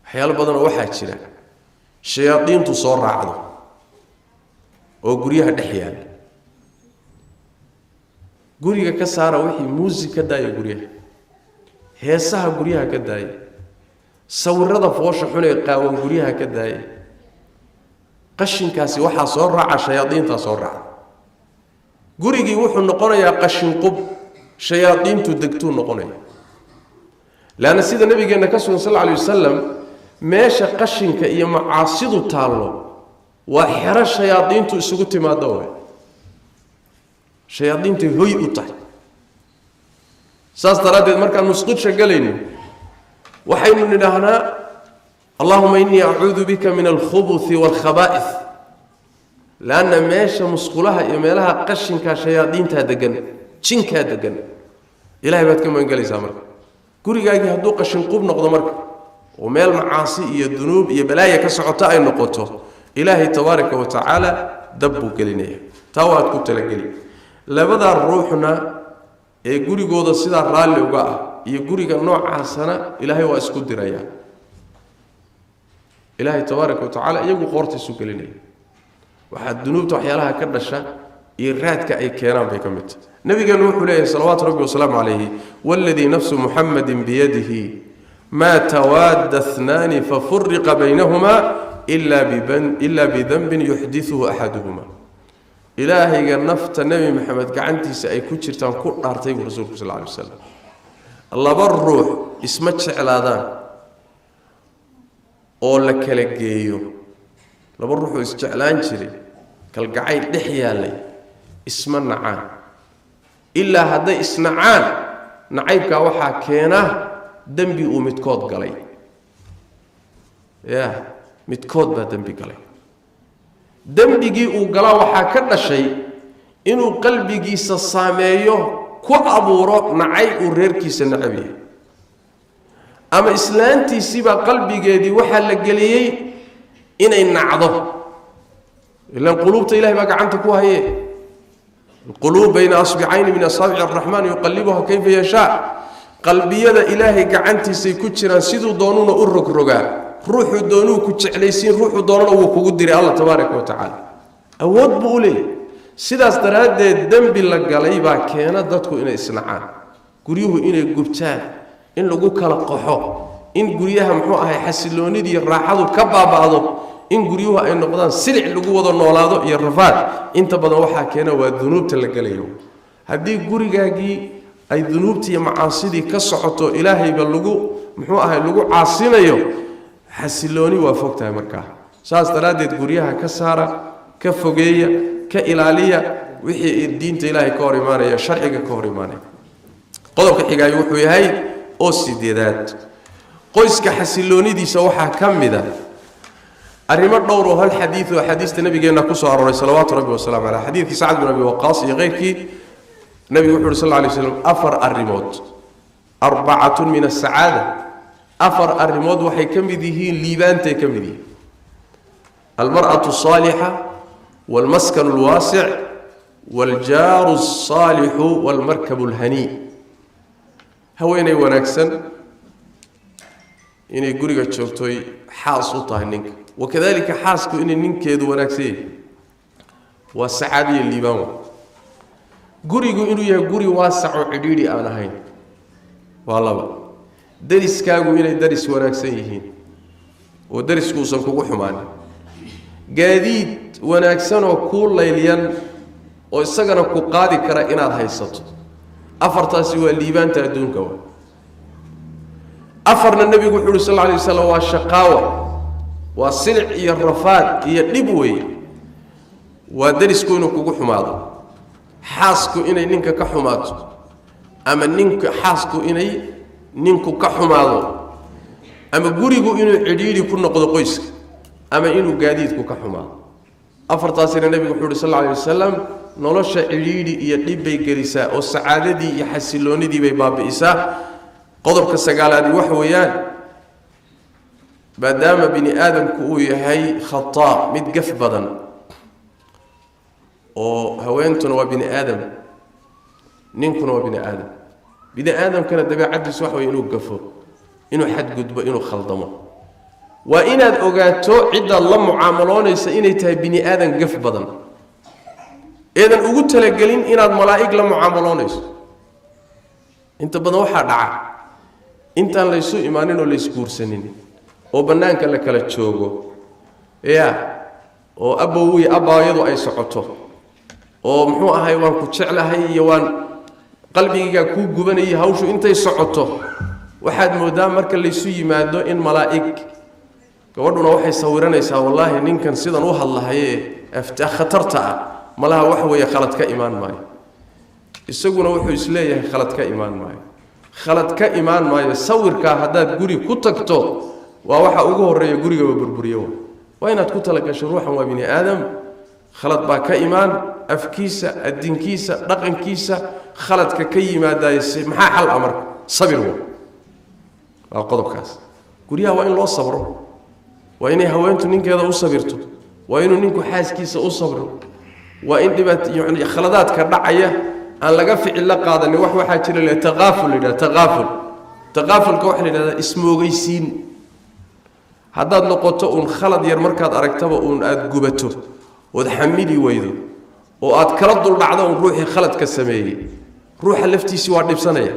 waxyaalo badan oo waxaa jira shayaadiintu soo raacdo oo guryaha dhex yaala guriga ka saara wixii muusig ka daaya guryaha heesaha guryaha ka daaya sawirada foosha xun ee qaawan guryaha ka daaya qashinkaasi waxaa soo raaca shayaadiintaa soo raaca gurigii wuxuu noqonayaa qashin qub shayaadiintu degtuu noqonaya laana sida nabigeenna ka sugan sal alay wasalam meesha qashinka iyo macaasidu taallo waa xero shayaadiintu isugu timaado waay shayaadiintay hoy u tahay saas daraaddeed markaan musqudka galayno waxaynu nidhaahnaa allahuma innii acuudu bika min alkhubuthi waalkhabaa'is laanna meesha musqulaha iyo meelaha qashinkaa shayaadiintaa degan jinkaa degan ilahay baad ka magangelaysaa marka gurigaagii hadduu qashin qub noqdo marka oo meel macaasi iyo dunuub iyo balaaya ka socota ay noqoto ilaahay tabaaraka wa tacaala dab buu gelinaya taa waad ku talageli labadaa ruuxna ee gurigooda sidaa raalli uga ah iyo guriga noocaasana ilaahay waa isku diraya ilaahay tabaaraka wa tacaala iyagu qoorta isu gelinaya waxaa dunuubta waxyaalaha ka dhasha iyo raadka ay keenaan bay ka mid tahay nabigeenu wuxuu leeyahay salawaatu rabbi wasalaamu calayhi waaladii nafsu muxamadin biyadihi maa tawaada اثnaani fafuriqa baynahumaa ila bidanbin yuxdiثuhu axaduhuma ilaahayga nafta nebi maxamed gacantiisa ay ku jirtaan ku dhaartay buu rasuulku sal alay wasalam laba ruux isma jeclaadaan oo la kala geeyo laba ruux oo isjeclaan jiray kalgacayl dhex yaallay isma nacaan ilaa hadday isnacaan nacaybkaa waxaa keena dembi uu midkood galay ya midkood baa dembi galay dembigii uu galaa waxaa ka dhashay inuu qalbigiisa saameeyo ku abuuro nacayb uu reerkiisa nacab yahay ama islaantiisiibaa qalbigeedii waxaa la geliyey inay nacdo ilaan quluubta ilahay baa gacanta ku haye القلوب بين أصبعين من أصابع الرحمن يقلبها كيف يشاء قلبيدا إلهي قعنتي سيكوتشران سيدو دونونا أرق رقا روحو دونو كوتشعليسين روحو دونونا وكوكودري الله تبارك وتعالى أود بقولي سيدا استراد الدنب اللقاليبا كينا دادكو إنا إسنعان قريوه إنا قبتان إن لقوك لقحو إن قريها محوها يحسلوني دي الراحة كبابادو in guryuhu ay noqdaan silic lagu wada noolaado iyo rafaad inta badan waxa keena waa dunuubta la galayo hadii gurigaagii ay dunuubta iyo macaasidii ka socoto ilaahayba lagu lagu caasinayo xasilooni waa fogtahay markaa saas daraadeed guryaha ka saara ka fogeeya ka ilaaliya wixii diinta ilaahay ka hor imaanaya sharciga ka hor imaanaya qodobka xigay wuxuu yahay oo sideedaad qoyska xasiloonidiisa waxa kamida arrimo dhowr oo hal xadiis oo xadiista nabigeena ku soo arooray salawaatu rabbi wa salaam ala xadiiski sa'd bin abi waqas iyo qeyrkii nabigu wuxuu sallallahu alayhi wasallam afar arrimood arba'atun min as-sa'ada afar arrimood waxay kamid yihiin liibaantay kamid yihiin al-mar'atu as-salihah wal-maskan al-wasi' wal-jaru as-salih wal-markab al-hani haweenay wanaagsan inay guriga joogtoy xaas u tahay ninka wakadalika xaasku inay ninkeedu wanaagsan yahay waa sacaadiye liibaan gurigu inuu yahay guri waasac oo cidhiidhi aan ahayn waa laba dariskaagu inay daris wanaagsan yihiin oo dariskuusan kugu xumaanin gaadiid wanaagsan oo kuu layliyan oo isagana ku qaadi kara inaad haysato afartaasi waa liibaanta adduunka waa afarna nabigu wuxuu sallallahu alayhi wasallam waa shaqaawa waa silic iyo rafaad iyo dhib weey waa darisku inuu kugu xumaado xaasku inay ninka ka xumaato ama ninka xaasku inay ninku ka xumaado ama gurigu inuu cidhiidhi ku noqdo qoyska ama inuu gaadiidku ka xumaado afartaasina nabigu wuxuu sallallahu alayhi wasallam nolosha cidhiidhi iyo dhib bay gelisaa oo sacaadadii iyo xasiloonidii bay baabi'isaa qodobka sagaalaad wax weeyaan maadaama bini aadamku uu yahay khata mid gaf badan oo haweentuna waa bini aadam ninkuna waa bini aadamkana dabeecadiisu wax weeye inuu gafo inuu xadgudbo inuu khaldamo waa inaad ogaato cidda la mucaamaloonaysa inay tahay bini aadam gaf badan eedan ugu talagelin inaad malaa'ig la mucaamaloonayso inta badan waxaa dhaca intaan la isu imaanin oo la isguursanin oo banaanka la kala joogo oo abawii abaayadu ay socoto oo muxuu ahay waan ku jeclahay iyo waan qalbigayga ku gubanayay hawshu intay socoto waxaad moodaa marka la isu yimaado in malaa'ig gabadhuna waxay sawiranaysaa wallahi ninkan sidan u hadlahaye afta khatarta malaha wax weeye khalad ka imaan maayo isaguna wuxuu isleeyahay khalad ka imaan maayo sawirka hadaad guri ku tagto waa waxa ugu horeeya guriga burburiyo waa inaad ku talagasho ruuxan waa bini aadam khalad baa ka imaan afkiisa adinkiisa dhaqankiisa khaladka ka yimaadaayay maxaa xal amar sabir waa qodobkaas guriyaha waa in loo sabro waa inay haweentu ninkeeda u sabirto waa inuu ninku xaaskiisa u sabro waa in dhibaat yani khaladaadka dhacaya aan laga ficil la qaadanin wax waxa jira la taqaafulka waxa la yiraahdaa ismoogaysiin haddaad noqoto un khalad yar markaad aragtaba un aad gubato oo xamili weydo oo aad kala dul dhacdo un ruuxii khaladka sameeyay ruuxa laftiisi waa dhibsanaya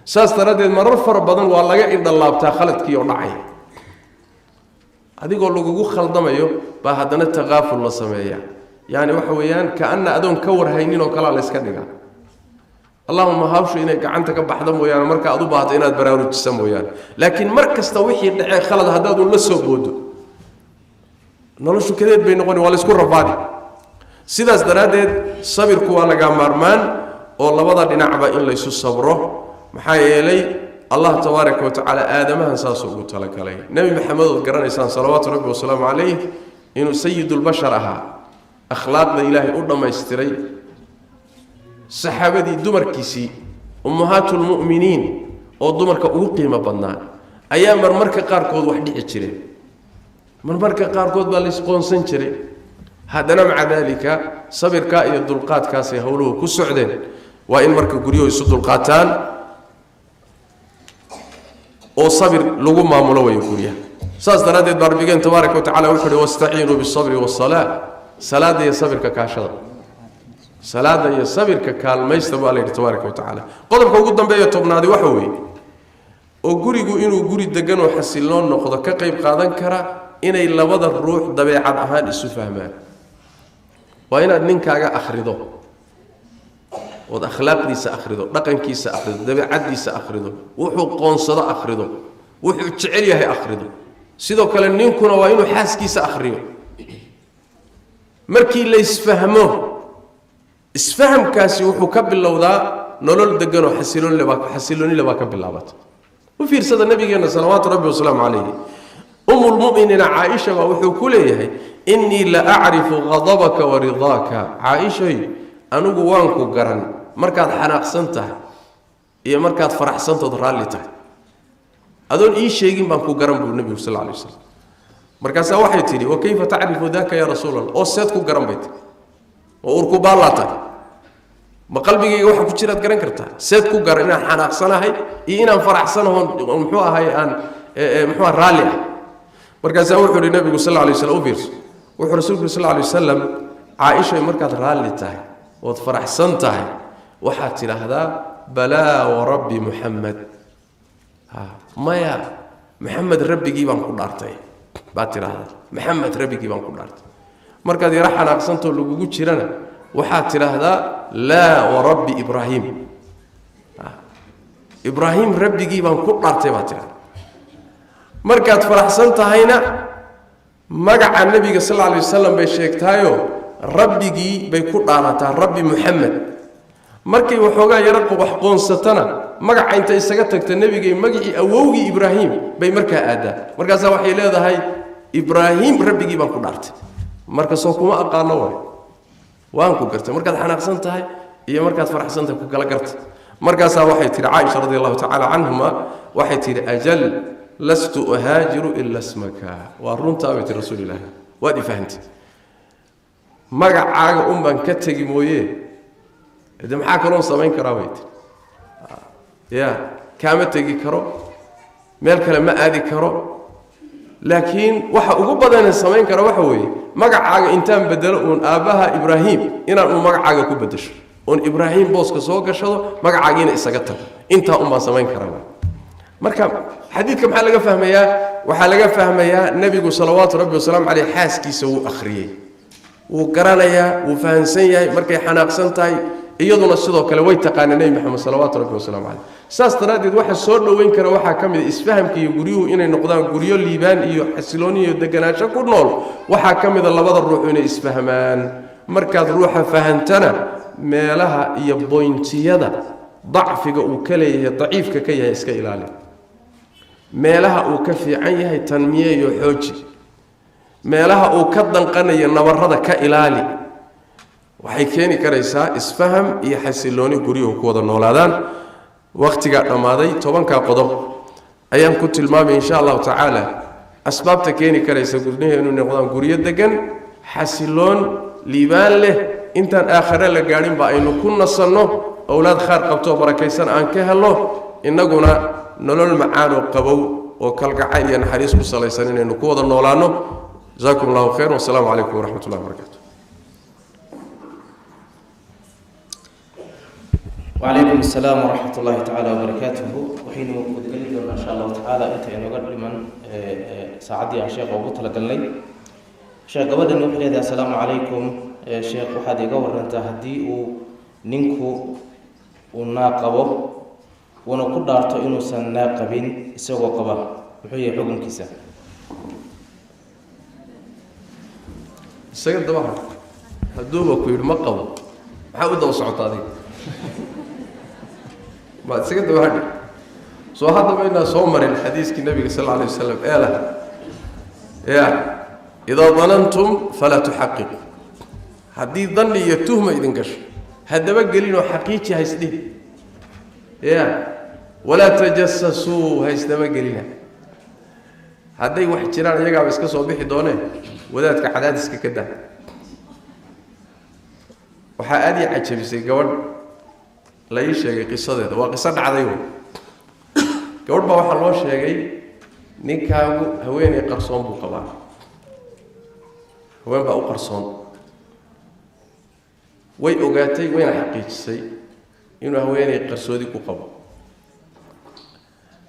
saas taradeed marar far badan waa laga indhalaabtaa khaladkii oo dhacay adigoo lagugu khaldamayo baa haddana taqaaful la sameeya yani waxa weeyaan kaana adoon ka warhaynin oo kala la iska dhigaa اللهم هاوش إنك عنك بحضم ويانا مركا أدو بعض إنها براروج سمويان لكن مركز توحي دعي خلد هداد ولا سوبود نلشوا كذا بينقوني ولا سكور رفادي سيداس درادد صبر كوالا جامرمان والله وضع نعبة إلا يسوع صبره محايا لي الله تبارك وتعالى آدم هنساسه قلت لك عليه نبي محمد القرآن إنسان صلوات ربي وسلام عليه إنه سيد البشر أخلاق إلهي أرض ما يستري saxaabadii dumarkiisii ummahatul mu'miniin oo dumarka ugu qiimo badnaa ayaa marmarka qaarkood wax dhici jireen marmarka qaarkood baa la isqoonsan jiray haddana maca dalika sabirka iyo dulqaadkaas ay hawluhu ku socdeen waa in marka guryo isu dulqaataan oo sabir lagu maamulo way guryaha saas daraadeed barbigeen tabaaraka wa tacaala wuxuu wastaciinu bis-sabri was-salaah salaada iyo sabirka kaashada salaada iyo sabirka kaalmaysta baa Ilaahay tabaaraka wa tacaala qodobka ugu dambeeya tobnaadi waxa weeye oo gurigu inuu guri degan oo xasiloon noqdo ka qayb qaadan kara inay labada ruux dabeecad ahaan isu fahmaan waa inaad ninkaaga akhrido oo akhlaaqdiisa akhrido dhaqankiisa akhrido dabeecadiisa akhrido wuxuu qoonsado akhrido wuxuu jecel yahay akhrido sidoo kale ninkuna waa inuu xaaskiisa akhriyo markii la isfahmo isfahamkaasi wuxuu ka bilowdaa nolol degan oo xasilooni laba ka bilaabato u fiirsada nabigeena salawaatu rabbi wa salaamu alayhi ummul mu'minina Aisha wuxuu ku leeyahay inni la a'rifu ghadabaka wa ridaaka Aisha anugu waan ku garan markaad xanaaqsan tahay iyo markaad faraxsantood raalli tahay adoon ii sheegin baan ku garan buu nabigu sal alay wasalam markaasaa waxay tidhi wa kayfa tacrifu daka ya rasuul allah oo seed ku garan bay tahay oo urku baallaa tahay ma qalbigayga waxa ku jiraad garan kartaa seed ku garan inaan xanaaqsanahay iyo inaan faraxsanahoon muxuu ahay aan muxuu raalli ah markaasaa wuxuu yidhi nabigu sal alay wasalam u fiirso wuxuu rasuulku sal alay wasalam caaisha markaad raalli tahay ood faraxsan tahay waxaad tidhaahdaa balaa warabbi muxamed maya maxamed rabbigii baan ku dhaartay baad tidhaahdaa maxamed rabbigii baan ku dhaartay markaad yaro xanaaqsantoo lagugu jirana waxaad tidhaahdaa laa warabbi ibraahim ibraahim rabbigii baan ku dhaartay baad tidhahdaa markaad faraxsan tahayna magaca nebiga sal alay wasalam bay sheegtaayo rabbigii bay ku dhaarataa rabbi muxamed markay waxoogaa yaro wax qoonsatana magaca inta isaga tagta nebigay magacii awowgii ibraahim bay markaa aadaa markaasaa waxay leedahay ibraahim rabbigii baan ku dhaartay markasoo kuma aqaano waay waan ku gartay markaad xanaaqsan tahay iyo markaad faraxsan tahay ku kala garta markaasaa waxay tihi caaisha radi allahu tacaala canhuma waxay tihi ajal lastu uhaajiru ila smaka waa runtaa bay tihi rasuul ilaahi waad i fahantay magacaaga un baan ka tegi mooye de maxaa kaloon samayn karaa bay tihi ya kaama tegi karo meel kale ma aadi karo laakiin waxa ugu badanee samayn kara waxa weeye magacaaga intaan bedelo uun aabbaha ibraahim inaan uun magacaaga ku bedesho oon ibraahim booska soo gashado magacaagiina isaga tago intaa un baan samayn karaa marka xadiidka maxaa laga fahmayaa waxaa laga fahmayaa nebigu salawaatu rabbi wasalaamu caleyh xaaskiisa wuu akhriyey wuu garanayaa wuu fahamsan yahay markay xanaaqsan tahay iyaduna sidoo kale way taqaana nebi maxamed salawaatu rabbi wasalaamu caleyh saas daraaddeed waxa soo dhoweyn kara waxaa ka mid a isfahamka iyo guryuhu inay noqdaan guryo liibaan iyo xasilooni iyo deganaansho ku nool waxaa ka mid a labada ruuxu inay isfahmaan markaad ruuxa fahantana meelaha iyo boyntiyada dacfiga uu ka leeyahay daciifka ka yahay iska ilaali meelaha uu ka fiican yahay tanmiye iyo xooji meelaha uu ka danqanayo nabarrada ka ilaali waxay keeni karaysaa isfaham iyo xasilooni guryuhu ku wada noolaadaan waqtigaa dhammaaday 10 qodob ayaan ku tilmaamay insha allahu tacaala asbaabta keeni karaysa guryaheenu inay noqdaan guryo degan xasiloon liibaan leh intaan aakhire la gaadhin ba aynu ku nasanno awlaad khaar qabto barakaysan aan ka helno innaguna nolol macaan oo qabow oo kalgacayl iyo naxariis ku salaysan inaynu ku wada noolaano جزاكم الله خير والسلام عليكم ورحمة الله وبركاته. وعليكم السلام ورحمة الله تعالى وبركاته. وحين ودقلنا إن شاء الله تعالى أنت نقول لمن ساعدي يا شيخ وقلت لك لي شيخ قبل أن نقول السلام عليكم شيخ واحد يقول أنت هدي وننكو وناقبه ونقول دارته إنه سناقبين سوى قبه وحي حكم كيسة. isaga dabaha haduuba ku yiri ma qabo waxa u daw socotaadii ma isaga dabaha soo hadda bayna soo marin xadiiskii nabiga sallallahu alayhi wasallam eela ya idha dhanantum fala tuhaqqiqu hadii dhanni iyo tuhma idin gasho hadaba gelino xaqiiqi haysdii ya wala tajassasu haysdaba gelina hadday wax jiraan iyaga iska soo bixi dooneen wadaadka cadaadiska ka daa waxa aad i cajabisay gabadh la ii sheegay qisadeeda waa qiso dhacday gabadh baa waxa loo sheegay ninkaagu haweeney qarsoon buu qabaa haween baa u qarsoon way ogaatay wayna xaqiijisay inuu haweeney qarsoodi ku qabo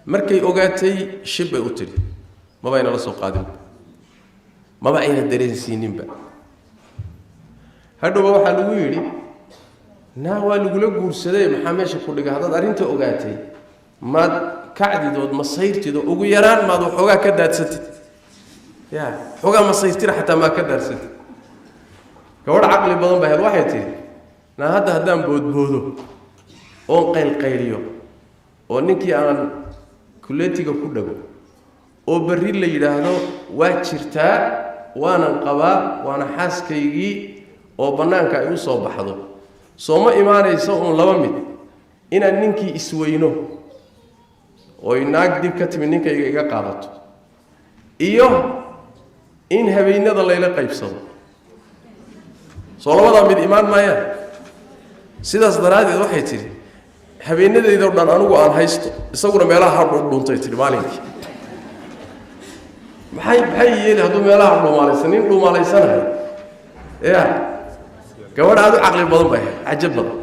markay ogaatay shib bay u tiri maba ayna la soo qaadin maba ayna dareensiininba hadhow waxaa lagu yidhi naa waa lagula guursaday maxaa meesha ku dhiga haddaad arrinta ogaatay maad kacdidood masayrtido ugu yaraan maad waxoogaa ka daadsatid ya waxoogaa masayrtira xataa maa ka daadsatid gabadh caqli badan baa ahayd waxay tihi naa hadda haddaan boodboodo oon qaylqayliyo oo ninkii aan kuleetiga ku dhago oo berri la yidhaahdo waa jirtaa waanan qabaa waana xaaskaygii oo bannaanka ay u soo baxdo soo ma imaanayso uun laba mid inaan ninkii isweyno oo naag dib ka timi ninkayga iga qaadato iyo in habeenada layla qaybsado soo labadaa mid imaan maayaan sidaas daraaddeed waxay tidhi habeenadayda o dhan anigu aan haysto isaguna meelaha hadhu dhuuntay tidhi maalinkii maxay yeeli hadduu meelaha dhuumaalaysan nin dhuumaalaysanahay ya gabadh aad u caqli badan bay cajab badan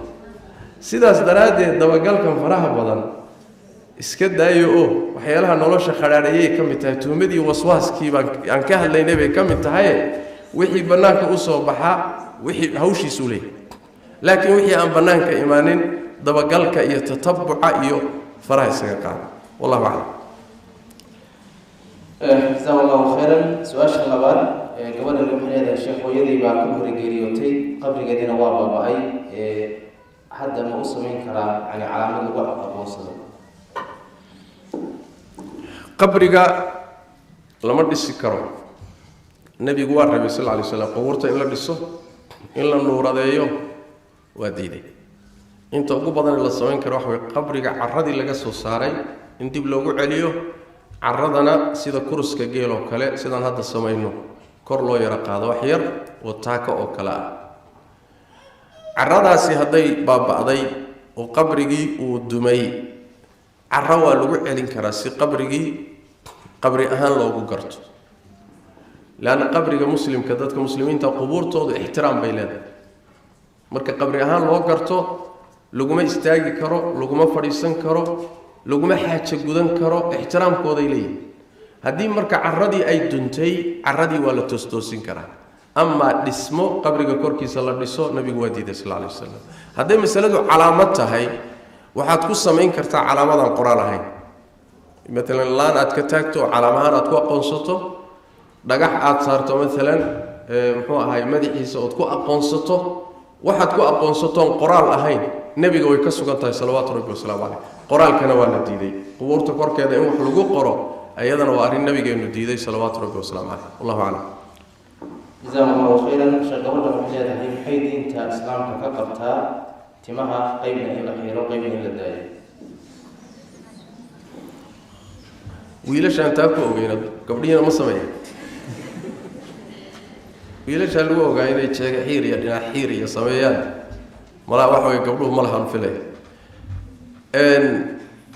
sidaas daraaddeed dabagalkan faraha badan iska daayo oo waxyaalaha nolosha khadhaadhayay ka mid tahay tuhmadii waswaaskii aan ka hadlaynay bay ka mid tahay wixii bannaanka u soo baxaa wixii hawshiisu leeyahay laakiin wixii aan bannaanka imaanin dabagalka iyo tatabuca iyo faraha isaga qaada wallahu aclam jazahu allahu khayran su-aasha labaad gabadhan waxay leedahay sheekh hooyadii baa ka horigeeriyootay qabrigeediina waa baaba-ay hadda ma u samayn karaa yani calaamad lagu aqoonsado qabriga lama dhisi karo nebigu waa rabay sal alay slam qubuurta in la dhiso in la nuuradeeyo waa diiday inta ugu badan la samayn karo waxa way qabriga carradii laga soo saaray in dib loogu celiyo carradana sida kuruska geel oo kale sidaan hadda samayno kor loo yara qaado wax yar oo taaka oo kale ah carradaasi hadday baaba'day oo qabrigii uu dumay carro waa lagu celin karaa si qabrigii qabri ahaan loogu garto laanna qabriga muslimka dadka muslimiinta qubuurtoodu ixtiraam bay leedahay marka qabri ahaan loo garto laguma istaagi karo laguma fadhiisan karo laguma xaajo gudan karo ixtiraamkooday leeyihin haddii marka carradii ay duntay carradii waa la toostoosin karaa amaa dhismo qabriga korkiisa la dhiso nabigu waa diiday sal alay wasalam hadday masaladu calaamad tahay waxaad ku samayn kartaa calaamadan qoraal ahayn maalan laan aad ka taagto oo calaamahaan aad ku aqoonsato dhagax aad saarto maalan muxuu ahay madaxiisa ood ku aqoonsato waxaad ku aqoonsatoon qoraal ahayn nebiga way ka sugan tahay salawaatu rabbi wasalaamu caleyh qoraalkana waa la diiday qubuurta korkeeda in wax lagu qoro ayadana waa arrin nabigeenu diiday salawaatu rabbi wasalaamu caleyh wallahu aclam jazakum allahu khayran sheekh gabadhan waxay leedahay maxay diinta islaamka ka qabtaa timaha qaybna in la xiiro qaybna in la daayo wiilashaan taa ku ogeyna gabdhihiina ma sameeya wiilashaa lagu ogaa inay jeega xiir iyo dhinac xiir iyo sameeyaan malaa waxa way gabdhuhu ma lahan filay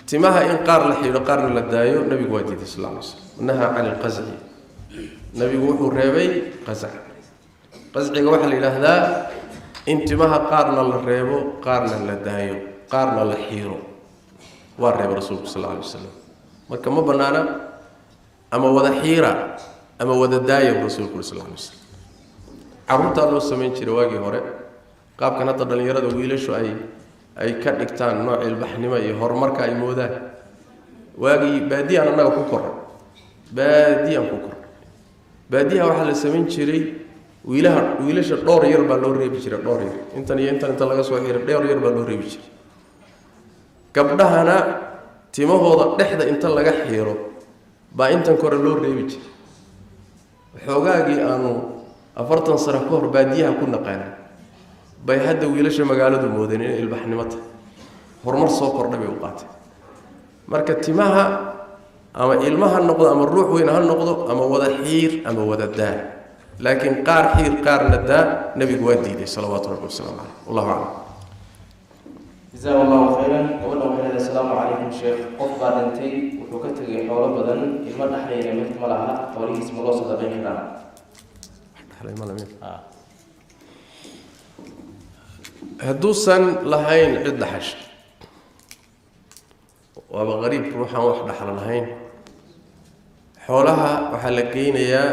timaha in qaar la xiidho qaarna la daayo nabigu waa diiday sal alay slam nahaa cani lqasci nabigu wuxuu reebay qasca qasciga waxaa la yidhaahdaa in timaha qaarna la reebo qaarna la daayo qaarna la xiiro waa reebay rasuulku sal alay wasalam marka ma bannaana ama wada xiira ama wada daaya rasuulku sal alay wasalam carruurtaa loo samayn jiray waagii hore qaabkan hadda dhallinyarada wiilashu ay ka dhigtaan nooc ilbaxnimo iyo horumarka ay moodaan waagii baadiyaan annaga ku korray baadiyaan ku korray baadiyaha waxaa la samayn jiray wiilasha dhowr yar baa loo reebi jiray dhowr yar intan iyo intan inta laga soo xiray dhowr yar baa loo reebi jiray gabdhahana timahooda dhexda inta laga xiiro baa intan kore loo reebi jiray xoogaagii aanu 40 sano ka hor baadiyaha ku naqaan bay hadda wiilasha magaaladu moodeen in ilbaxnimo tahay horumar soo kordhay bay u qaatay marka timaha ama ilmaha noqdo ama ruux weyn ha noqdo ama wada xiir ama wada daa laakiin qaar xiir qaarna daa nabigu waa diiday salawaatu rabbi wasalaamu caleyh wallahu aclam jazakum allahu khayran gabadha waxay leedahay asalaamu calaykum sheekh qof baa dhintay wuxuu ka tegay xoolo badan ilmo dhexlayna mid ma laha xoolihiis ma loo sadaqayn karaa hadduusan lahayn cid dhaxasha waaba qariib ruuxaan wax dhaxla lahayn xoolaha waxaa la geynayaa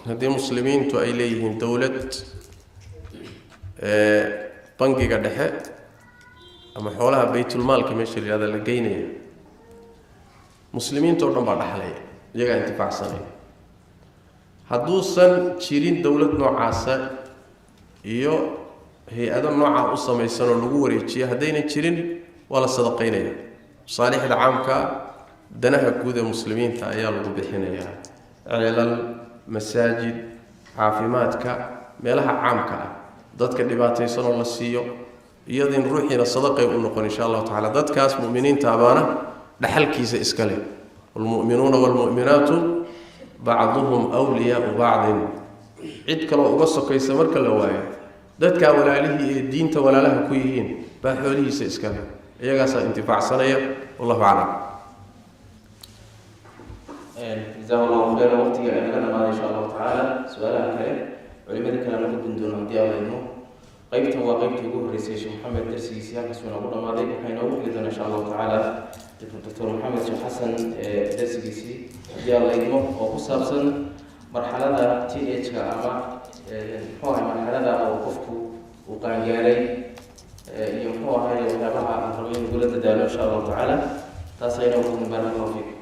haddii muslimiintu ay leeyihiin dowlad bangiga dhexe ama xoolaha baytulmaalka meesha la yihahda la geynaya muslimiinta oo dhan baa dhaxlaya iyagaa intifaacsanaya hadduusan jirin dowlad noocaasa iyo hay-ado noocaa u samaysan oo lagu wareejiya haddaynan jirin waa la sadaqaynaya masaalixda caamka danaha guud ee muslimiinta ayaa lagu bixinayaa ceelal masaajid caafimaadka meelaha caamka ah dadka dhibaataysan oo la siiyo iyadin ruuxiina sadaqay u noqon insha Allah taala dadkaas muuminiinta abaana dhaxalkiisa iska leh walmu'minuuna walmu'minaatu ba'duhum awliyaa'u ba'din cid kale oo uga sokaysa marka la waayo dadka walaalihii ee diinta walaalaha ku yihiin baa xoolihiisa iska leh iyagaas intifaacsanaya wallahu a'lam جزاه الله خيرا وقتي أنا ما إن شاء الله تعالى سؤالها كلام ولماذا كلام نقول دون ديال إنه قيبته وقيبته يقول رئيس محمد درسي سياق سنة قلنا ما ذيك حين أوجد إن شاء الله تعالى الدكتور محمد شيخ حسن درسي سي ديال إنه وخصوصا مرحلة تي إتش كأما هو مرحلة أو قفكو وقان جاري يوم هو هاي وتابعها أخرين يقول إن شاء الله تعالى تصير من بارك الله فيك